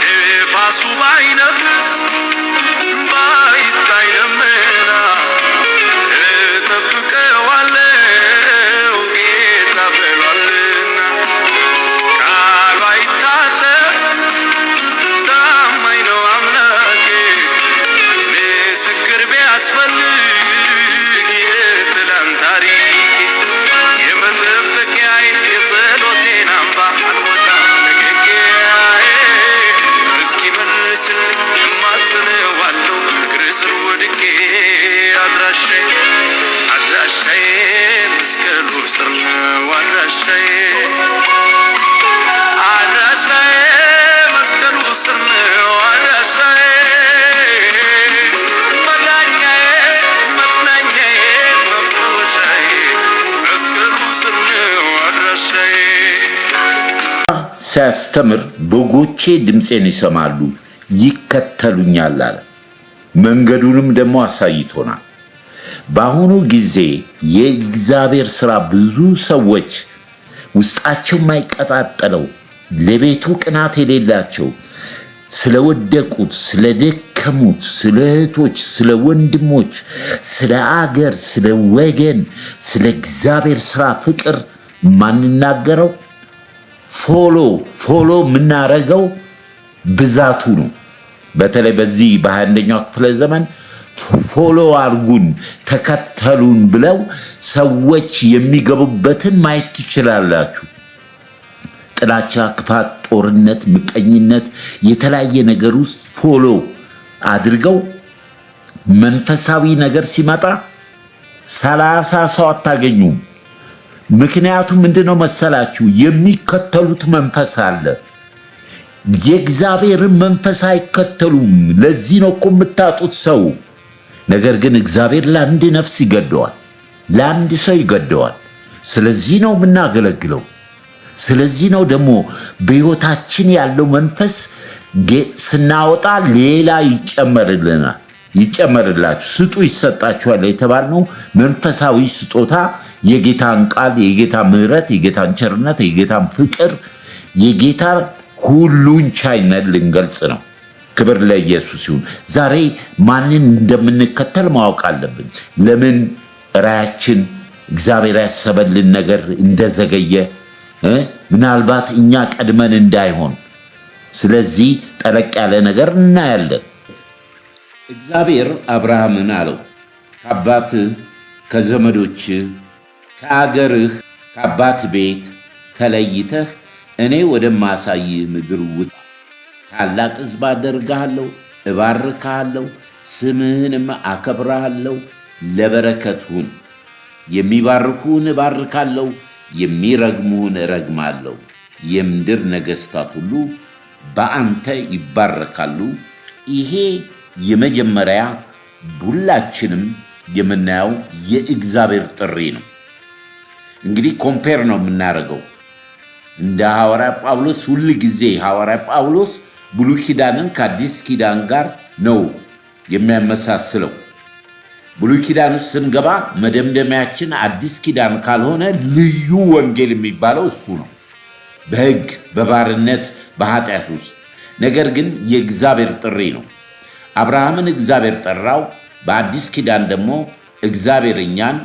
ነፋሱ ባይነፍስ ባይታይ ደመና እጠብቀዋለሁ ጌታ ብሏልና። ቃሉ አይታጠፍ ታማኝ ነው አምላኬ። ምስክር ቢያስፈልግ የትላንት ታሪኬ የመጠበቂያዬን የጸሎቴን አምባ አልሞላም ንግግሬ እስኪመልስልኝ እማጽነዋለሁ እግር ስር ወድቄ አድራሻዬ መስቀሉ ስር ነው አድራሻዬ መስቀሉ ስር ነው አድራሻዬ መዳኛዬ መጽናኛዬ መፈወሻዬ መስቀሉ ስር ነው አድራሻዬ። ሲያስተምር በጎቼ ድምፄን ይሰማሉ ይከተሉኛል አለ። መንገዱንም ደግሞ አሳይቶናል። በአሁኑ ጊዜ የእግዚአብሔር ሥራ ብዙ ሰዎች ውስጣቸው የማይቀጣጠለው ለቤቱ ቅናት የሌላቸው ስለወደቁት፣ ስለደከሙት፣ ስለ እህቶች፣ ስለ ወንድሞች፣ ስለ አገር፣ ስለ ወገን፣ ስለ እግዚአብሔር ሥራ ፍቅር ማንናገረው ፎሎ የምናረገው ብዛቱ ነው። በተለይ በዚህ በ21ኛው ክፍለ ዘመን ፎሎ አርጉን ተከተሉን ብለው ሰዎች የሚገቡበትን ማየት ትችላላችሁ። ጥላቻ፣ ክፋት፣ ጦርነት፣ ምቀኝነት የተለያየ ነገር ውስጥ ፎሎ አድርገው መንፈሳዊ ነገር ሲመጣ 30 ሰው አታገኙም። ምክንያቱም ምንድነው መሰላችሁ? የሚከተሉት መንፈስ አለ። የእግዚአብሔርን መንፈስ አይከተሉም። ለዚህ ነው እኮ የምታጡት ሰው። ነገር ግን እግዚአብሔር ለአንድ ነፍስ ይገደዋል፣ ለአንድ ሰው ይገደዋል። ስለዚህ ነው የምናገለግለው። ስለዚህ ነው ደግሞ በሕይወታችን ያለው መንፈስ ስናወጣ ሌላ ይጨመርልናል። ይጨመርላችሁ፣ ስጡ ይሰጣችኋል የተባልነው መንፈሳዊ ስጦታ የጌታን ቃል፣ የጌታን ምሕረት፣ የጌታን ቸርነት፣ የጌታን ፍቅር፣ የጌታን ሁሉን ቻይነት ልንገልጽ ነው። ክብር ለኢየሱስ ይሁን። ዛሬ ማንን እንደምንከተል ማወቅ አለብን። ለምን ራያችን እግዚአብሔር ያሰበልን ነገር እንደዘገየ ምናልባት እኛ ቀድመን እንዳይሆን፣ ስለዚህ ጠለቅ ያለ ነገር እናያለን። እግዚአብሔር አብርሃምን አለው፣ ከአባትህ ከዘመዶችህ ከአገርህ ከአባት ቤት ተለይተህ እኔ ወደማሳይህ ምድር ውጣ። ታላቅ ሕዝብ አደርግሃለሁ፣ እባርክሃለሁ፣ ስምህንም አከብርሃለሁ፣ ለበረከት ሁን። የሚባርኩህን እባርካለሁ፣ የሚረግሙህን እረግማለሁ። የምድር ነገሥታት ሁሉ በአንተ ይባረካሉ። ይሄ የመጀመሪያ ሁላችንም የምናየው የእግዚአብሔር ጥሪ ነው። እንግዲህ ኮምፔር ነው የምናደርገው። እንደ ሐዋርያ ጳውሎስ ሁል ጊዜ ሐዋርያ ጳውሎስ ብሉይ ኪዳንን ከአዲስ ኪዳን ጋር ነው የሚያመሳስለው። ብሉይ ኪዳን ውስጥ ስንገባ መደምደሚያችን አዲስ ኪዳን ካልሆነ ልዩ ወንጌል የሚባለው እሱ ነው፣ በሕግ በባርነት በኃጢአት ውስጥ። ነገር ግን የእግዚአብሔር ጥሪ ነው። አብርሃምን እግዚአብሔር ጠራው። በአዲስ ኪዳን ደግሞ እግዚአብሔር እኛን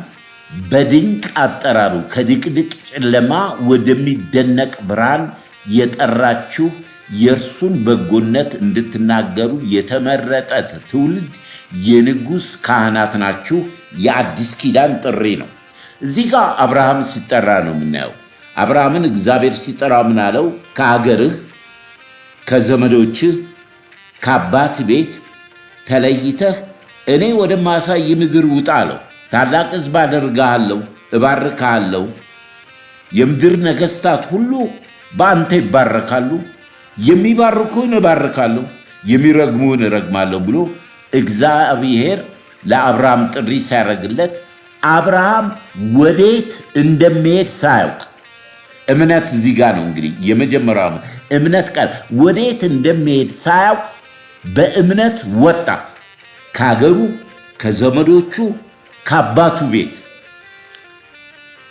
በድንቅ አጠራሩ ከድቅድቅ ጨለማ ወደሚደነቅ ብርሃን የጠራችሁ የእርሱን በጎነት እንድትናገሩ የተመረጠ ትውልድ፣ የንጉሥ ካህናት ናችሁ። የአዲስ ኪዳን ጥሪ ነው። እዚህ ጋር አብርሃም ሲጠራ ነው የምናየው። አብርሃምን እግዚአብሔር ሲጠራ ምን አለው? ከአገርህ ከዘመዶችህ ከአባት ቤት ተለይተህ እኔ ወደማሳይ ምድር ውጣ አለው። ታላቅ ሕዝብ አደርግሃለሁ፣ እባርክሃለሁ፣ የምድር ነገሥታት ሁሉ በአንተ ይባረካሉ፣ የሚባርኩህን እባርካለሁ፣ የሚረግሙህን እረግማለሁ ብሎ እግዚአብሔር ለአብርሃም ጥሪ ሲያደርግለት አብርሃም ወዴት እንደሚሄድ ሳያውቅ፣ እምነት እዚህ ጋር ነው እንግዲህ የመጀመሪያው እምነት ቃል፣ ወዴት እንደሚሄድ ሳያውቅ በእምነት ወጣ። ከአገሩ ከዘመዶቹ ከአባቱ ቤት።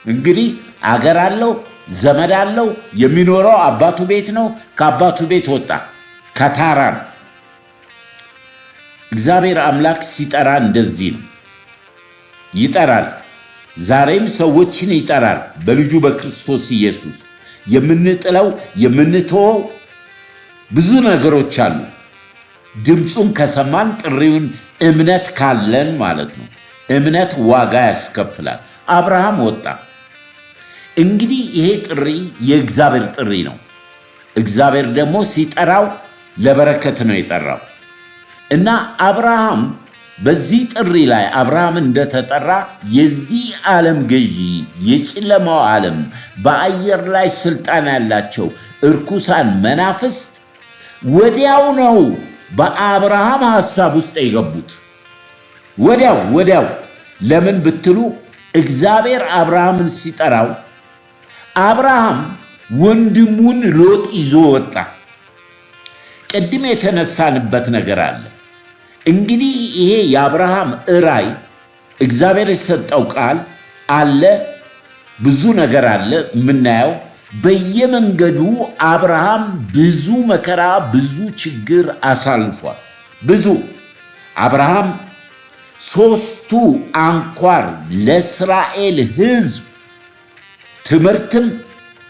እንግዲህ አገር አለው፣ ዘመድ አለው፣ የሚኖረው አባቱ ቤት ነው። ከአባቱ ቤት ወጣ፣ ከታራን። እግዚአብሔር አምላክ ሲጠራ እንደዚህ ነው፣ ይጠራል። ዛሬም ሰዎችን ይጠራል። በልጁ በክርስቶስ ኢየሱስ የምንጥለው የምንተወው ብዙ ነገሮች አሉ። ድምፁን ከሰማን ጥሪውን እምነት ካለን ማለት ነው። እምነት ዋጋ ያስከፍላል። አብርሃም ወጣ። እንግዲህ ይሄ ጥሪ የእግዚአብሔር ጥሪ ነው። እግዚአብሔር ደግሞ ሲጠራው ለበረከት ነው የጠራው እና አብርሃም በዚህ ጥሪ ላይ አብርሃም እንደተጠራ የዚህ ዓለም ገዢ፣ የጨለማው ዓለም፣ በአየር ላይ ስልጣን ያላቸው እርኩሳን መናፍስት ወዲያው ነው በአብርሃም ሐሳብ ውስጥ የገቡት። ወዲያው። ለምን ብትሉ እግዚአብሔር አብርሃምን ሲጠራው አብርሃም ወንድሙን ሎጥ ይዞ ወጣ። ቅድም የተነሳንበት ነገር አለ። እንግዲህ ይሄ የአብርሃም ራዕይ እግዚአብሔር የሰጠው ቃል አለ፣ ብዙ ነገር አለ የምናየው። በየመንገዱ አብርሃም ብዙ መከራ፣ ብዙ ችግር አሳልፏል። ብዙ አብርሃም ሦስቱ አንኳር ለእስራኤል ሕዝብ ትምህርትም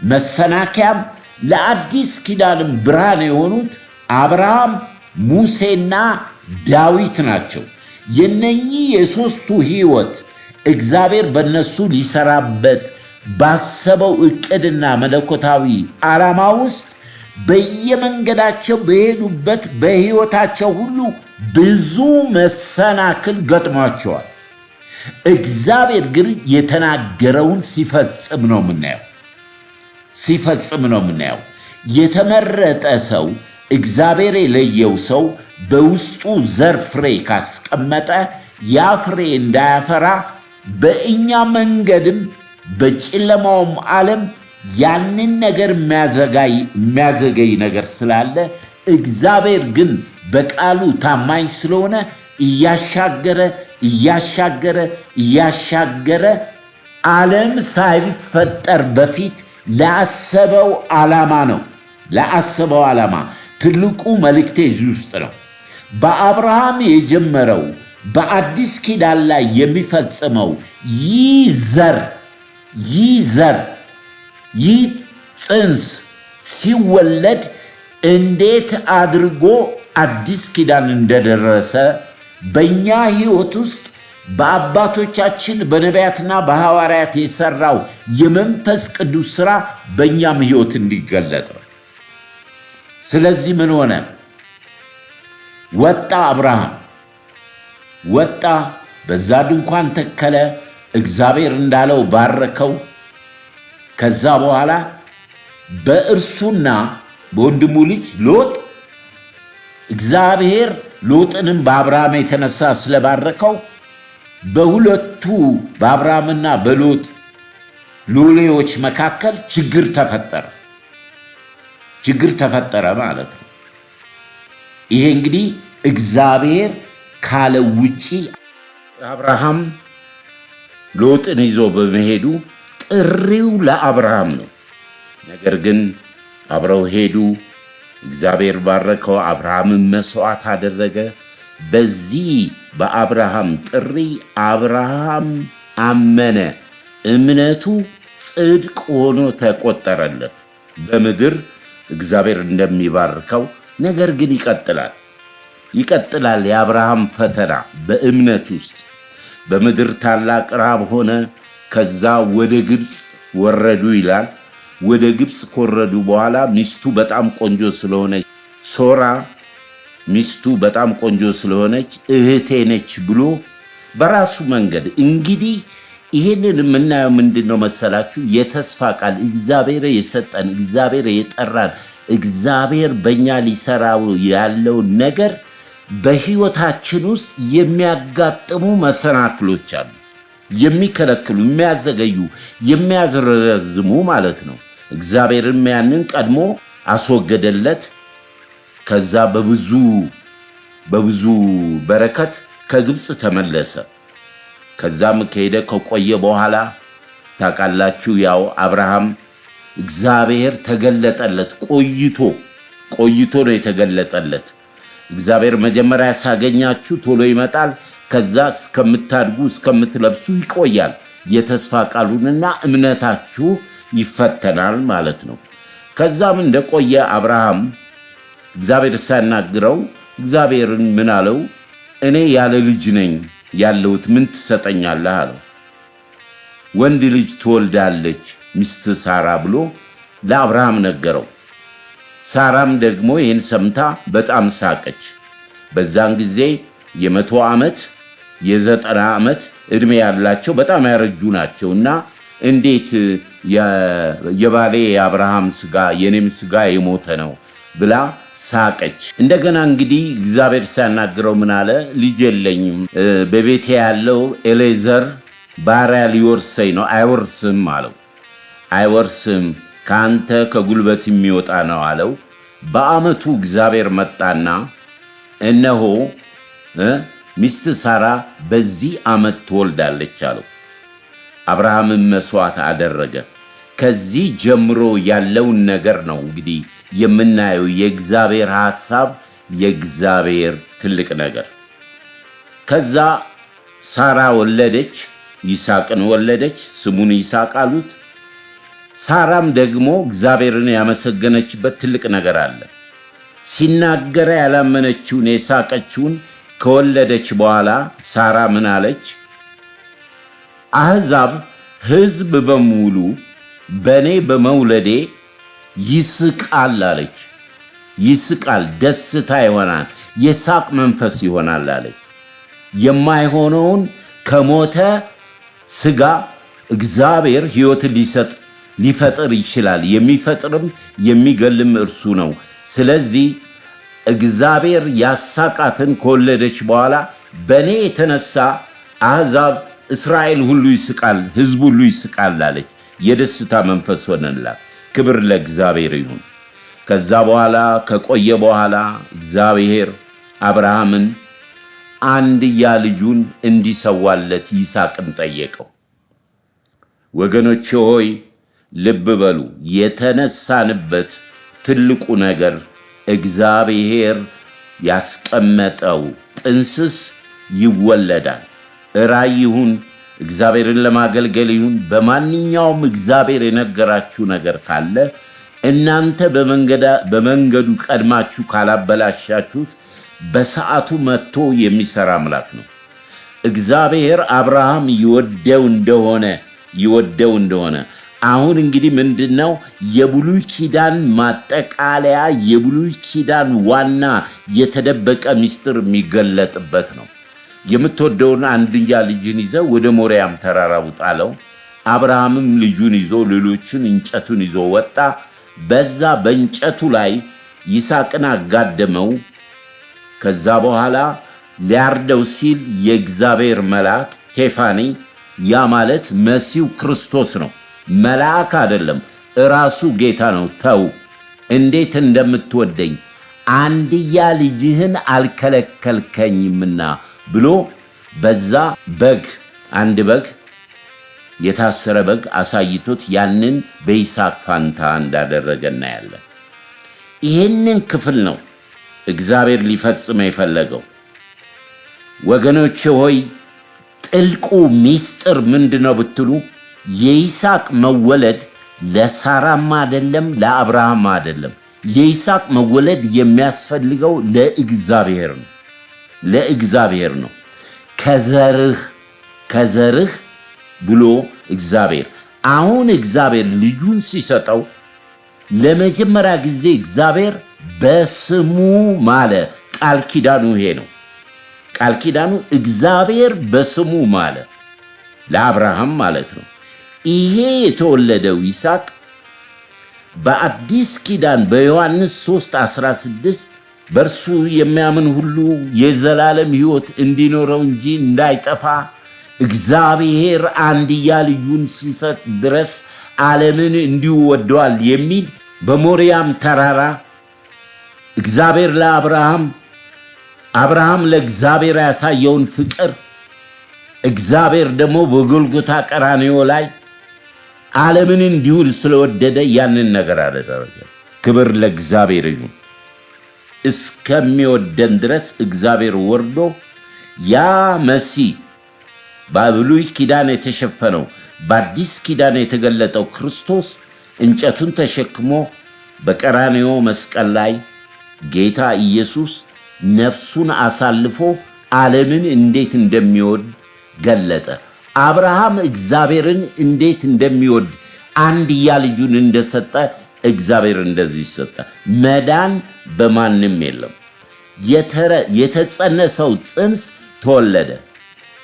መሰናከያም ለአዲስ ኪዳንም ብርሃን የሆኑት አብርሃም፣ ሙሴና ዳዊት ናቸው። የነኚህ የሶስቱ ሕይወት እግዚአብሔር በእነሱ ሊሰራበት ባሰበው ዕቅድና መለኮታዊ ዓላማ ውስጥ በየመንገዳቸው በሄዱበት በሕይወታቸው ሁሉ ብዙ መሰናክል ገጥሟቸዋል። እግዚአብሔር ግን የተናገረውን ሲፈጽም ነው የምናየው። የተመረጠ ሰው እግዚአብሔር የለየው ሰው በውስጡ ዘር ፍሬ ካስቀመጠ ያ ፍሬ እንዳያፈራ በእኛ መንገድም በጨለማውም ዓለም ያንን ነገር የሚያዘገይ ነገር ስላለ እግዚአብሔር ግን በቃሉ ታማኝ ስለሆነ እያሻገረ ዓለም ሳይፈጠር በፊት ለአሰበው ዓላማ ትልቁ መልእክቴ እዚህ ውስጥ ነው። በአብርሃም የጀመረው በአዲስ ኪዳን ላይ የሚፈጽመው ይህ ጽንስ ሲወለድ እንዴት አድርጎ አዲስ ኪዳን እንደደረሰ በእኛ ሕይወት ውስጥ በአባቶቻችን በነቢያትና በሐዋርያት የሠራው የመንፈስ ቅዱስ ሥራ በእኛም ሕይወት እንዲገለጥ ነው። ስለዚህ ምን ሆነ? አብርሃም ወጣ፣ በዛ ድንኳን ተከለ፣ እግዚአብሔር እንዳለው ባረከው። ከዛ በኋላ በእርሱና በወንድሙ ልጅ ሎጥ እግዚአብሔር ሎጥንም በአብርሃም የተነሳ ስለባረከው በሁለቱ በአብርሃምና በሎጥ ሎሌዎች መካከል ችግር ተፈጠረ ማለት ነው። ይሄ እንግዲህ እግዚአብሔር ካለ ውጪ አብርሃም ሎጥን ይዞ በመሄዱ ጥሪው ለአብርሃም ነው። ነገር ግን አብረው ሄዱ። እግዚአብሔር ባረከው። አብርሃምን መስዋዕት አደረገ። በዚህ በአብርሃም ጥሪ አብርሃም አመነ፣ እምነቱ ጽድቅ ሆኖ ተቆጠረለት። በምድር እግዚአብሔር እንደሚባርከው ነገር ግን ይቀጥላል። የአብርሃም ፈተና በእምነት ውስጥ በምድር ታላቅ ራብ ሆነ። ከዛ ወደ ግብፅ ወረዱ ይላል። ወደ ግብፅ ከወረዱ በኋላ ሚስቱ በጣም ቆንጆ ስለሆነች ሶራ ሚስቱ በጣም ቆንጆ ስለሆነች እህቴ ነች ብሎ በራሱ መንገድ እንግዲህ ይህንን የምናየው ምንድን ነው መሰላችሁ? የተስፋ ቃል እግዚአብሔር የሰጠን እግዚአብሔር የጠራን እግዚአብሔር በእኛ ሊሰራው ያለውን ነገር በሕይወታችን ውስጥ የሚያጋጥሙ መሰናክሎች አሉ። የሚከለክሉ፣ የሚያዘገዩ፣ የሚያዝረዝሙ ማለት ነው። እግዚአብሔርም ያንን ቀድሞ አስወገደለት። ከዛ በብዙ በረከት ከግብፅ ተመለሰ። ከዛም ከሄደ ከቆየ በኋላ ታውቃላችሁ፣ ያው አብርሃም እግዚአብሔር ተገለጠለት። ቆይቶ ነው የተገለጠለት። እግዚአብሔር መጀመሪያ ሳገኛችሁ ቶሎ ይመጣል፣ ከዛ እስከምታድጉ እስከምትለብሱ ይቆያል። የተስፋ ቃሉንና እምነታችሁ ይፈተናል ማለት ነው። ከዛም እንደቆየ አብርሃም እግዚአብሔር ሳያናግረው እግዚአብሔርን ምን አለው? እኔ ያለ ልጅ ነኝ ያለሁት፣ ምን ትሰጠኛለህ አለው። ወንድ ልጅ ትወልዳለች ሚስት ሳራ ብሎ ለአብርሃም ነገረው። ሳራም ደግሞ ይህን ሰምታ በጣም ሳቀች። በዛን ጊዜ የ100 ዓመት የ90 ዓመት ዕድሜ ያላቸው በጣም ያረጁ ናቸውና እንዴት የባሌ የአብርሃም ሥጋ የኔም ሥጋ የሞተ ነው ብላ ሳቀች። እንደገና እንግዲህ እግዚአብሔር ሲያናግረው ምን አለ? ልጅ የለኝም፣ በቤቴ ያለው ኤሌዘር ባሪያ ሊወርሰኝ ነው፣ አይወርስም አለው። አይወርስም፣ ከአንተ ከጉልበት የሚወጣ ነው አለው። በዓመቱ እግዚአብሔር መጣና እነሆ ሚስት ሳራ በዚህ ዓመት ትወልዳለች አለው። አብርሃምን መስዋዕት አደረገ። ከዚህ ጀምሮ ያለውን ነገር ነው እንግዲህ የምናየው የእግዚአብሔር ሐሳብ፣ የእግዚአብሔር ትልቅ ነገር። ከዛ ሳራ ወለደች፣ ይስሐቅን ወለደች። ስሙን ይስሐቅ አሉት። ሳራም ደግሞ እግዚአብሔርን ያመሰገነችበት ትልቅ ነገር አለ። ሲናገረ ያላመነችውን የሳቀችውን ከወለደች በኋላ ሳራ ምን አለች? አሕዛብ ሕዝብ በሙሉ በእኔ በመውለዴ ይስቃል አለች። ይስቃል፣ ደስታ ይሆናል፣ የሳቅ መንፈስ ይሆናል አለች። የማይሆነውን ከሞተ ሥጋ እግዚአብሔር ሕይወትን ሊፈጥር ይችላል። የሚፈጥርም የሚገልም እርሱ ነው። ስለዚህ እግዚአብሔር ያሳቃትን ከወለደች በኋላ በእኔ የተነሳ አሕዛብ እስራኤል ሁሉ ይስቃል፣ ሕዝብ ሁሉ ይስቃል አለች። የደስታ መንፈስ ሆነላት። ክብር ለእግዚአብሔር ይሁን። ከዛ በኋላ ከቆየ በኋላ እግዚአብሔር አብርሃምን አንድያ ልጁን እንዲሰዋለት ይስሐቅን ጠየቀው። ወገኖቼ ሆይ ልብ በሉ። የተነሳንበት ትልቁ ነገር እግዚአብሔር ያስቀመጠው ጥንስስ ይወለዳል። ራእይ ይሁን፣ እግዚአብሔርን ለማገልገል ይሁን፣ በማንኛውም እግዚአብሔር የነገራችሁ ነገር ካለ እናንተ በመንገዱ ቀድማችሁ ካላበላሻችሁት በሰዓቱ መጥቶ የሚሰራ አምላክ ነው። እግዚአብሔር አብርሃም ይወደው እንደሆነ አሁን እንግዲህ ምንድነው የብሉይ ኪዳን ማጠቃለያ፣ የብሉይ ኪዳን ዋና የተደበቀ ምስጢር የሚገለጥበት ነው። የምትወደውን አንድያ ልጅን ይዘው ወደ ሞሪያም ተራራ ጣለው። አብርሃምም ልጁን ይዞ ሌሎችን እንጨቱን ይዞ ወጣ። በዛ በእንጨቱ ላይ ይስሐቅን አጋደመው። ከዛ በኋላ ሊያርደው ሲል የእግዚአብሔር መልአክ ቴፋኒ፣ ያ ማለት መሲሁ ክርስቶስ ነው፣ መልአክ አይደለም፣ እራሱ ጌታ ነው። ተው እንዴት እንደምትወደኝ አንድያ ልጅህን አልከለከልከኝምና ብሎ በዛ አንድ በግ የታሰረ በግ አሳይቶት ያንን በይስሐቅ ፋንታ እንዳደረገ እናያለን። ይህንን ክፍል ነው እግዚአብሔር ሊፈጽም የፈለገው። ወገኖቼ ሆይ ጥልቁ ሚስጥር ምንድነው ብትሉ የይስሐቅ መወለድ ለሳራም አይደለም ለአብርሃም አይደለም። የይስሐቅ መወለድ የሚያስፈልገው ለእግዚአብሔር ነው። ከዘርህ ብሎ እግዚአብሔር አሁን እግዚአብሔር ልጁን ሲሰጠው ለመጀመሪያ ጊዜ እግዚአብሔር በስሙ ማለ። ቃል ኪዳኑ ይሄ ነው። ቃል ኪዳኑ እግዚአብሔር በስሙ ማለ ለአብርሃም ማለት ነው። ይሄ የተወለደው ይስሐቅ በአዲስ ኪዳን በዮሐንስ 3:16 በእርሱ የሚያምን ሁሉ የዘላለም ሕይወት እንዲኖረው እንጂ እንዳይጠፋ እግዚአብሔር አንድያ ልጁን ሲሰጥ ድረስ ዓለምን እንዲሁ ወደዋል የሚል በሞሪያም ተራራ እግዚአብሔር አብርሃም ለእግዚአብሔር ያሳየውን ፍቅር እግዚአብሔር ደግሞ በጎልጎታ ቀራንዮ ላይ ዓለምን እንዲሁ ስለወደደ ያንን ነገር አደረገ። ክብር ለእግዚአብሔር ይሁን። እስከሚወደን ድረስ እግዚአብሔር ወርዶ ያ መሲህ በብሉይ ኪዳን የተሸፈነው በአዲስ ኪዳን የተገለጠው ክርስቶስ እንጨቱን ተሸክሞ በቀራንዮ መስቀል ላይ ጌታ ኢየሱስ ነፍሱን አሳልፎ ዓለምን እንዴት እንደሚወድ ገለጠ። አብርሃም እግዚአብሔርን እንዴት እንደሚወድ አንድያ ልጁን እንደሰጠ እግዚአብሔር እንደዚህ ሰጠ። መዳን በማንም የለም። የተጸነሰው ጽንስ ተወለደ።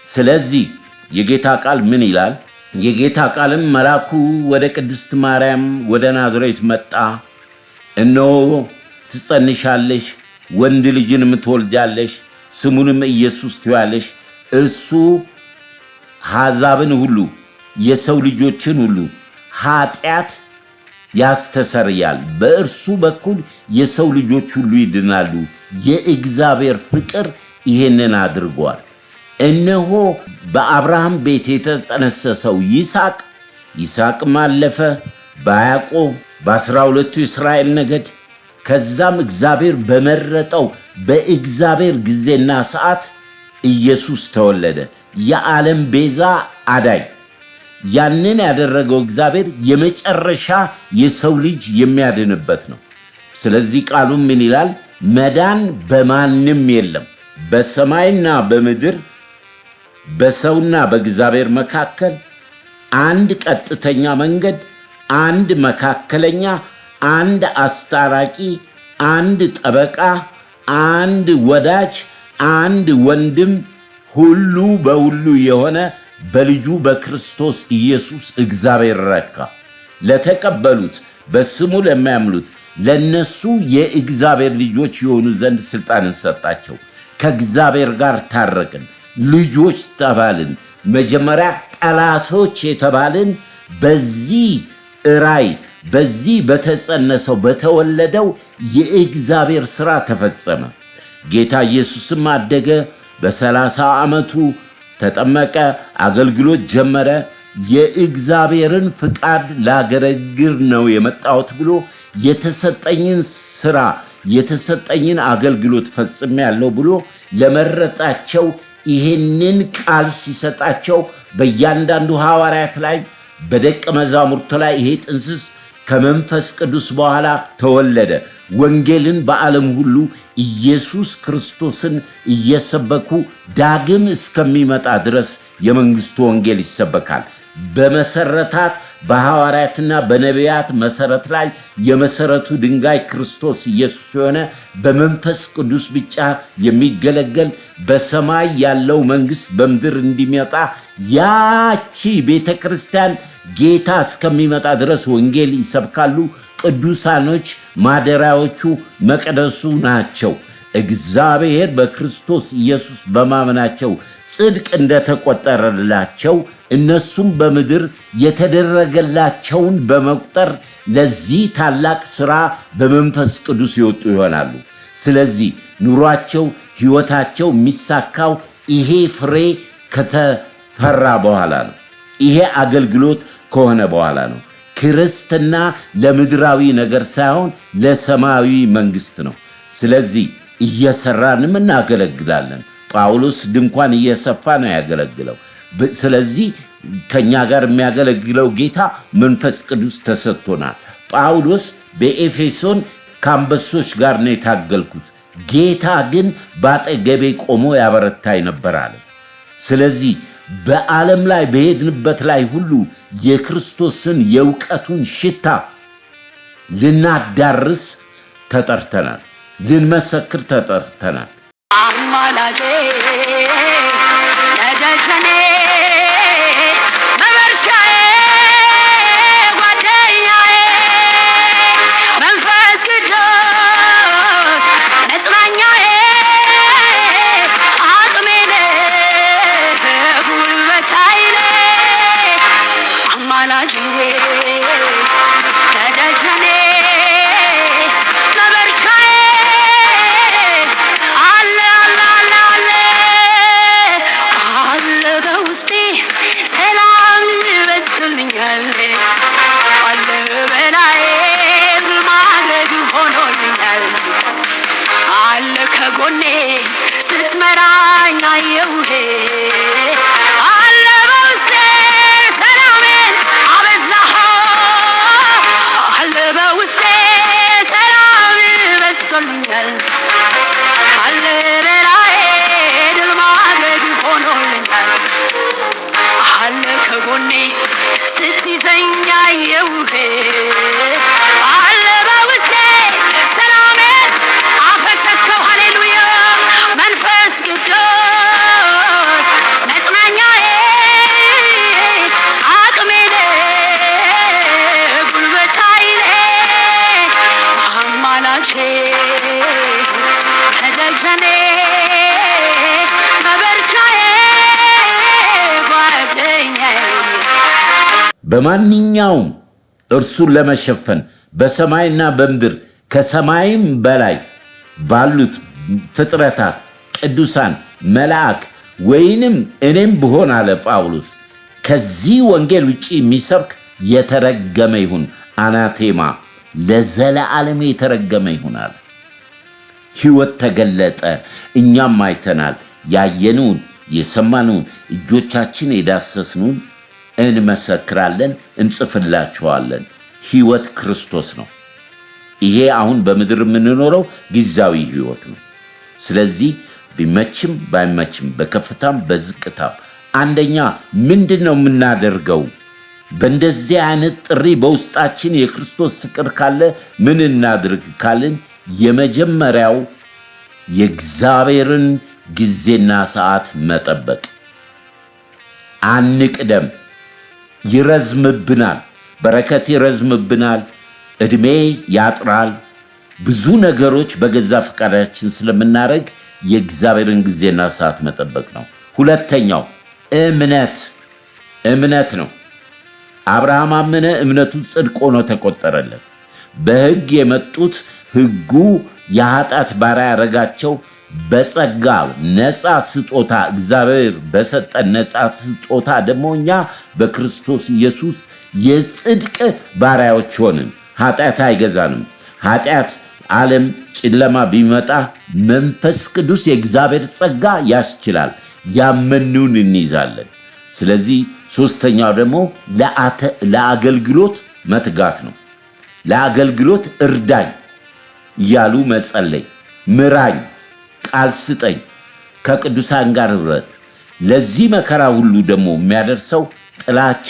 ስለዚህ የጌታ ቃል ምን ይላል? የጌታ ቃልም መልአኩ ወደ ቅድስት ማርያም ወደ ናዝሬት መጣ። እነሆ ትጸንሻለሽ፣ ወንድ ልጅንም ትወልጃለሽ፣ ስሙንም ኢየሱስ ትዪዋለሽ። እሱ አሕዛብን ሁሉ የሰው ልጆችን ሁሉ ኃጢአት ያስተሰርያል። በእርሱ በኩል የሰው ልጆች ሁሉ ይድናሉ። የእግዚአብሔር ፍቅር ይሄንን አድርጓል። እነሆ በአብርሃም ቤት የተጠነሰሰው ይስሐቅም አለፈ በያዕቆብ በ12ቱ እስራኤል ነገድ። ከዛም እግዚአብሔር በመረጠው በእግዚአብሔር ጊዜና ሰዓት ኢየሱስ ተወለደ፣ የዓለም ቤዛ አዳኝ። ያንን ያደረገው እግዚአብሔር የመጨረሻ የሰው ልጅ የሚያድንበት ነው። ስለዚህ ቃሉ ምን ይላል? መዳን በማንም የለም በሰማይና በምድር በሰውና በእግዚአብሔር መካከል አንድ ቀጥተኛ መንገድ፣ አንድ መካከለኛ፣ አንድ አስታራቂ፣ አንድ ጠበቃ፣ አንድ ወዳጅ፣ አንድ ወንድም፣ ሁሉ በሁሉ የሆነ በልጁ በክርስቶስ ኢየሱስ እግዚአብሔር ረካ። ለተቀበሉት በስሙ ለሚያምኑት ለነሱ የእግዚአብሔር ልጆች የሆኑ ዘንድ ስልጣንን ሰጣቸው። ከእግዚአብሔር ጋር ታረቅን፣ ልጆች ተባልን። መጀመሪያ ጠላቶች የተባልን በዚህ ራእይ በዚህ በተጸነሰው በተወለደው የእግዚአብሔር ሥራ ተፈጸመ። ጌታ ኢየሱስም አደገ፣ በ30 ዓመቱ ተጠመቀ፣ አገልግሎት ጀመረ። የእግዚአብሔርን ፍቃድ ላገለግል ነው የመጣሁት ብሎ የተሰጠኝን ሥራ የተሰጠኝን አገልግሎት ፈጽሜያለሁ ብሎ ለመረጣቸው ይህንን ቃል ሲሰጣቸው በእያንዳንዱ ሐዋርያት ላይ በደቀ መዛሙርቱ ላይ ይሄ ጥንስስ ከመንፈስ ቅዱስ በኋላ ተወለደ። ወንጌልን በዓለም ሁሉ ኢየሱስ ክርስቶስን እየሰበኩ ዳግም እስከሚመጣ ድረስ የመንግሥቱ ወንጌል ይሰበካል። በመሰረታት በሐዋርያትና በነቢያት መሰረት ላይ የመሰረቱ ድንጋይ ክርስቶስ ኢየሱስ የሆነ በመንፈስ ቅዱስ ብቻ የሚገለገል በሰማይ ያለው መንግሥት በምድር እንዲመጣ ያቺ ቤተ ክርስቲያን ጌታ እስከሚመጣ ድረስ ወንጌል ይሰብካሉ። ቅዱሳኖች ማደሪያዎቹ መቅደሱ ናቸው። እግዚአብሔር በክርስቶስ ኢየሱስ በማመናቸው ጽድቅ እንደተቆጠረላቸው እነሱም በምድር የተደረገላቸውን በመቁጠር ለዚህ ታላቅ ሥራ በመንፈስ ቅዱስ ይወጡ ይሆናሉ። ስለዚህ ኑሯቸው፣ ሕይወታቸው የሚሳካው ይሄ ፍሬ ከተፈራ በኋላ ነው። ይሄ አገልግሎት ከሆነ በኋላ ነው። ክርስትና ለምድራዊ ነገር ሳይሆን ለሰማያዊ መንግሥት ነው። ስለዚህ እየሰራንም እናገለግላለን። ጳውሎስ ድንኳን እየሰፋ ነው ያገለግለው። ስለዚህ ከኛ ጋር የሚያገለግለው ጌታ መንፈስ ቅዱስ ተሰጥቶናል። ጳውሎስ በኤፌሶን ከአንበሶች ጋር ነው የታገልኩት፣ ጌታ ግን በአጠገቤ ቆሞ ያበረታኝ ነበር አለ። ስለዚህ በዓለም ላይ በሄድንበት ላይ ሁሉ የክርስቶስን የእውቀቱን ሽታ ልናዳርስ ተጠርተናል፣ ልንመሰክር ተጠርተናል። አማላጄ ለደጀኔ መበርሻዬ ጓደኛዬ መንፈስ ቅዱስ መጽናኛዬ አቅሜ ጉልበታዬ አማላጄ ለደጀኔ ከጎኔ ስትመራኝ አየሁህ አለ በውስጤ ሰላሜን አበዛኸው አለ በውስጤ ሰላም በዝቶልኛል አለ በላዬ ድል ማድረግ ሆኖልኛል አለ ከጎኔ ስትይዘኝ አየሁህ አለ በውስጤ ሰላሜን አፈሰስከው ሃሌሉያ መንፈስ ቅዱስ መጽናኛዬ አቅሜ ጉልበታዬ አማላጄ ከደጀኔ መበርቻዬ ጓደኛዬ በማንኛውም እርሱን ለመሸፈን በሰማይና በምድር ከሰማይም በላይ ባሉት ፍጥረታት ቅዱሳን መልአክ ወይንም እኔም ብሆን አለ ጳውሎስ ከዚህ ወንጌል ውጪ የሚሰብክ የተረገመ ይሁን፣ አናቴማ ለዘለዓለም የተረገመ ይሆናል። ሕይወት ተገለጠ። እኛም አይተናል። ያየነውን የሰማነውን እጆቻችን የዳሰስነውን እንመሰክራለን፣ እንጽፍላችኋለን። ሕይወት ክርስቶስ ነው። ይሄ አሁን በምድር የምንኖረው ጊዜያዊ ሕይወት ነው። ስለዚህ ቢመችም ባይመችም በከፍታም በዝቅታም አንደኛ ምንድነው የምናደርገው? በእንደዚህ አይነት ጥሪ በውስጣችን የክርስቶስ ፍቅር ካለ ምን እናድርግ ካልን የመጀመሪያው የእግዚአብሔርን ጊዜና ሰዓት መጠበቅ። አንቅደም። ይረዝምብናል፣ በረከት ይረዝምብናል፣ እድሜ ያጥራል። ብዙ ነገሮች በገዛ ፈቃዳችን ስለምናደርግ የእግዚአብሔርን ጊዜና ሰዓት መጠበቅ ነው። ሁለተኛው እምነት ነው። አብርሃም አመነ፣ እምነቱ ጽድቅ ሆኖ ተቆጠረለት። በሕግ የመጡት ሕጉ የኃጢአት ባሪያ ያደረጋቸው በጸጋ ነፃ ስጦታ እግዚአብሔር በሰጠን ነፃ ስጦታ ደግሞ እኛ በክርስቶስ ኢየሱስ የጽድቅ ባሪያዎች ሆንን። ኃጢአት አይገዛንም። ኃጢአት ዓለም ጨለማ ቢመጣ መንፈስ ቅዱስ የእግዚአብሔር ጸጋ ያስችላል። ያመኑን እንይዛለን። ስለዚህ ሶስተኛው ደግሞ ለአገልግሎት መትጋት ነው። ለአገልግሎት እርዳኝ እያሉ መጸለይ፣ ምራኝ፣ ቃል ስጠኝ፣ ከቅዱሳን ጋር ኅብረት። ለዚህ መከራ ሁሉ ደግሞ የሚያደርሰው ጥላቻ፣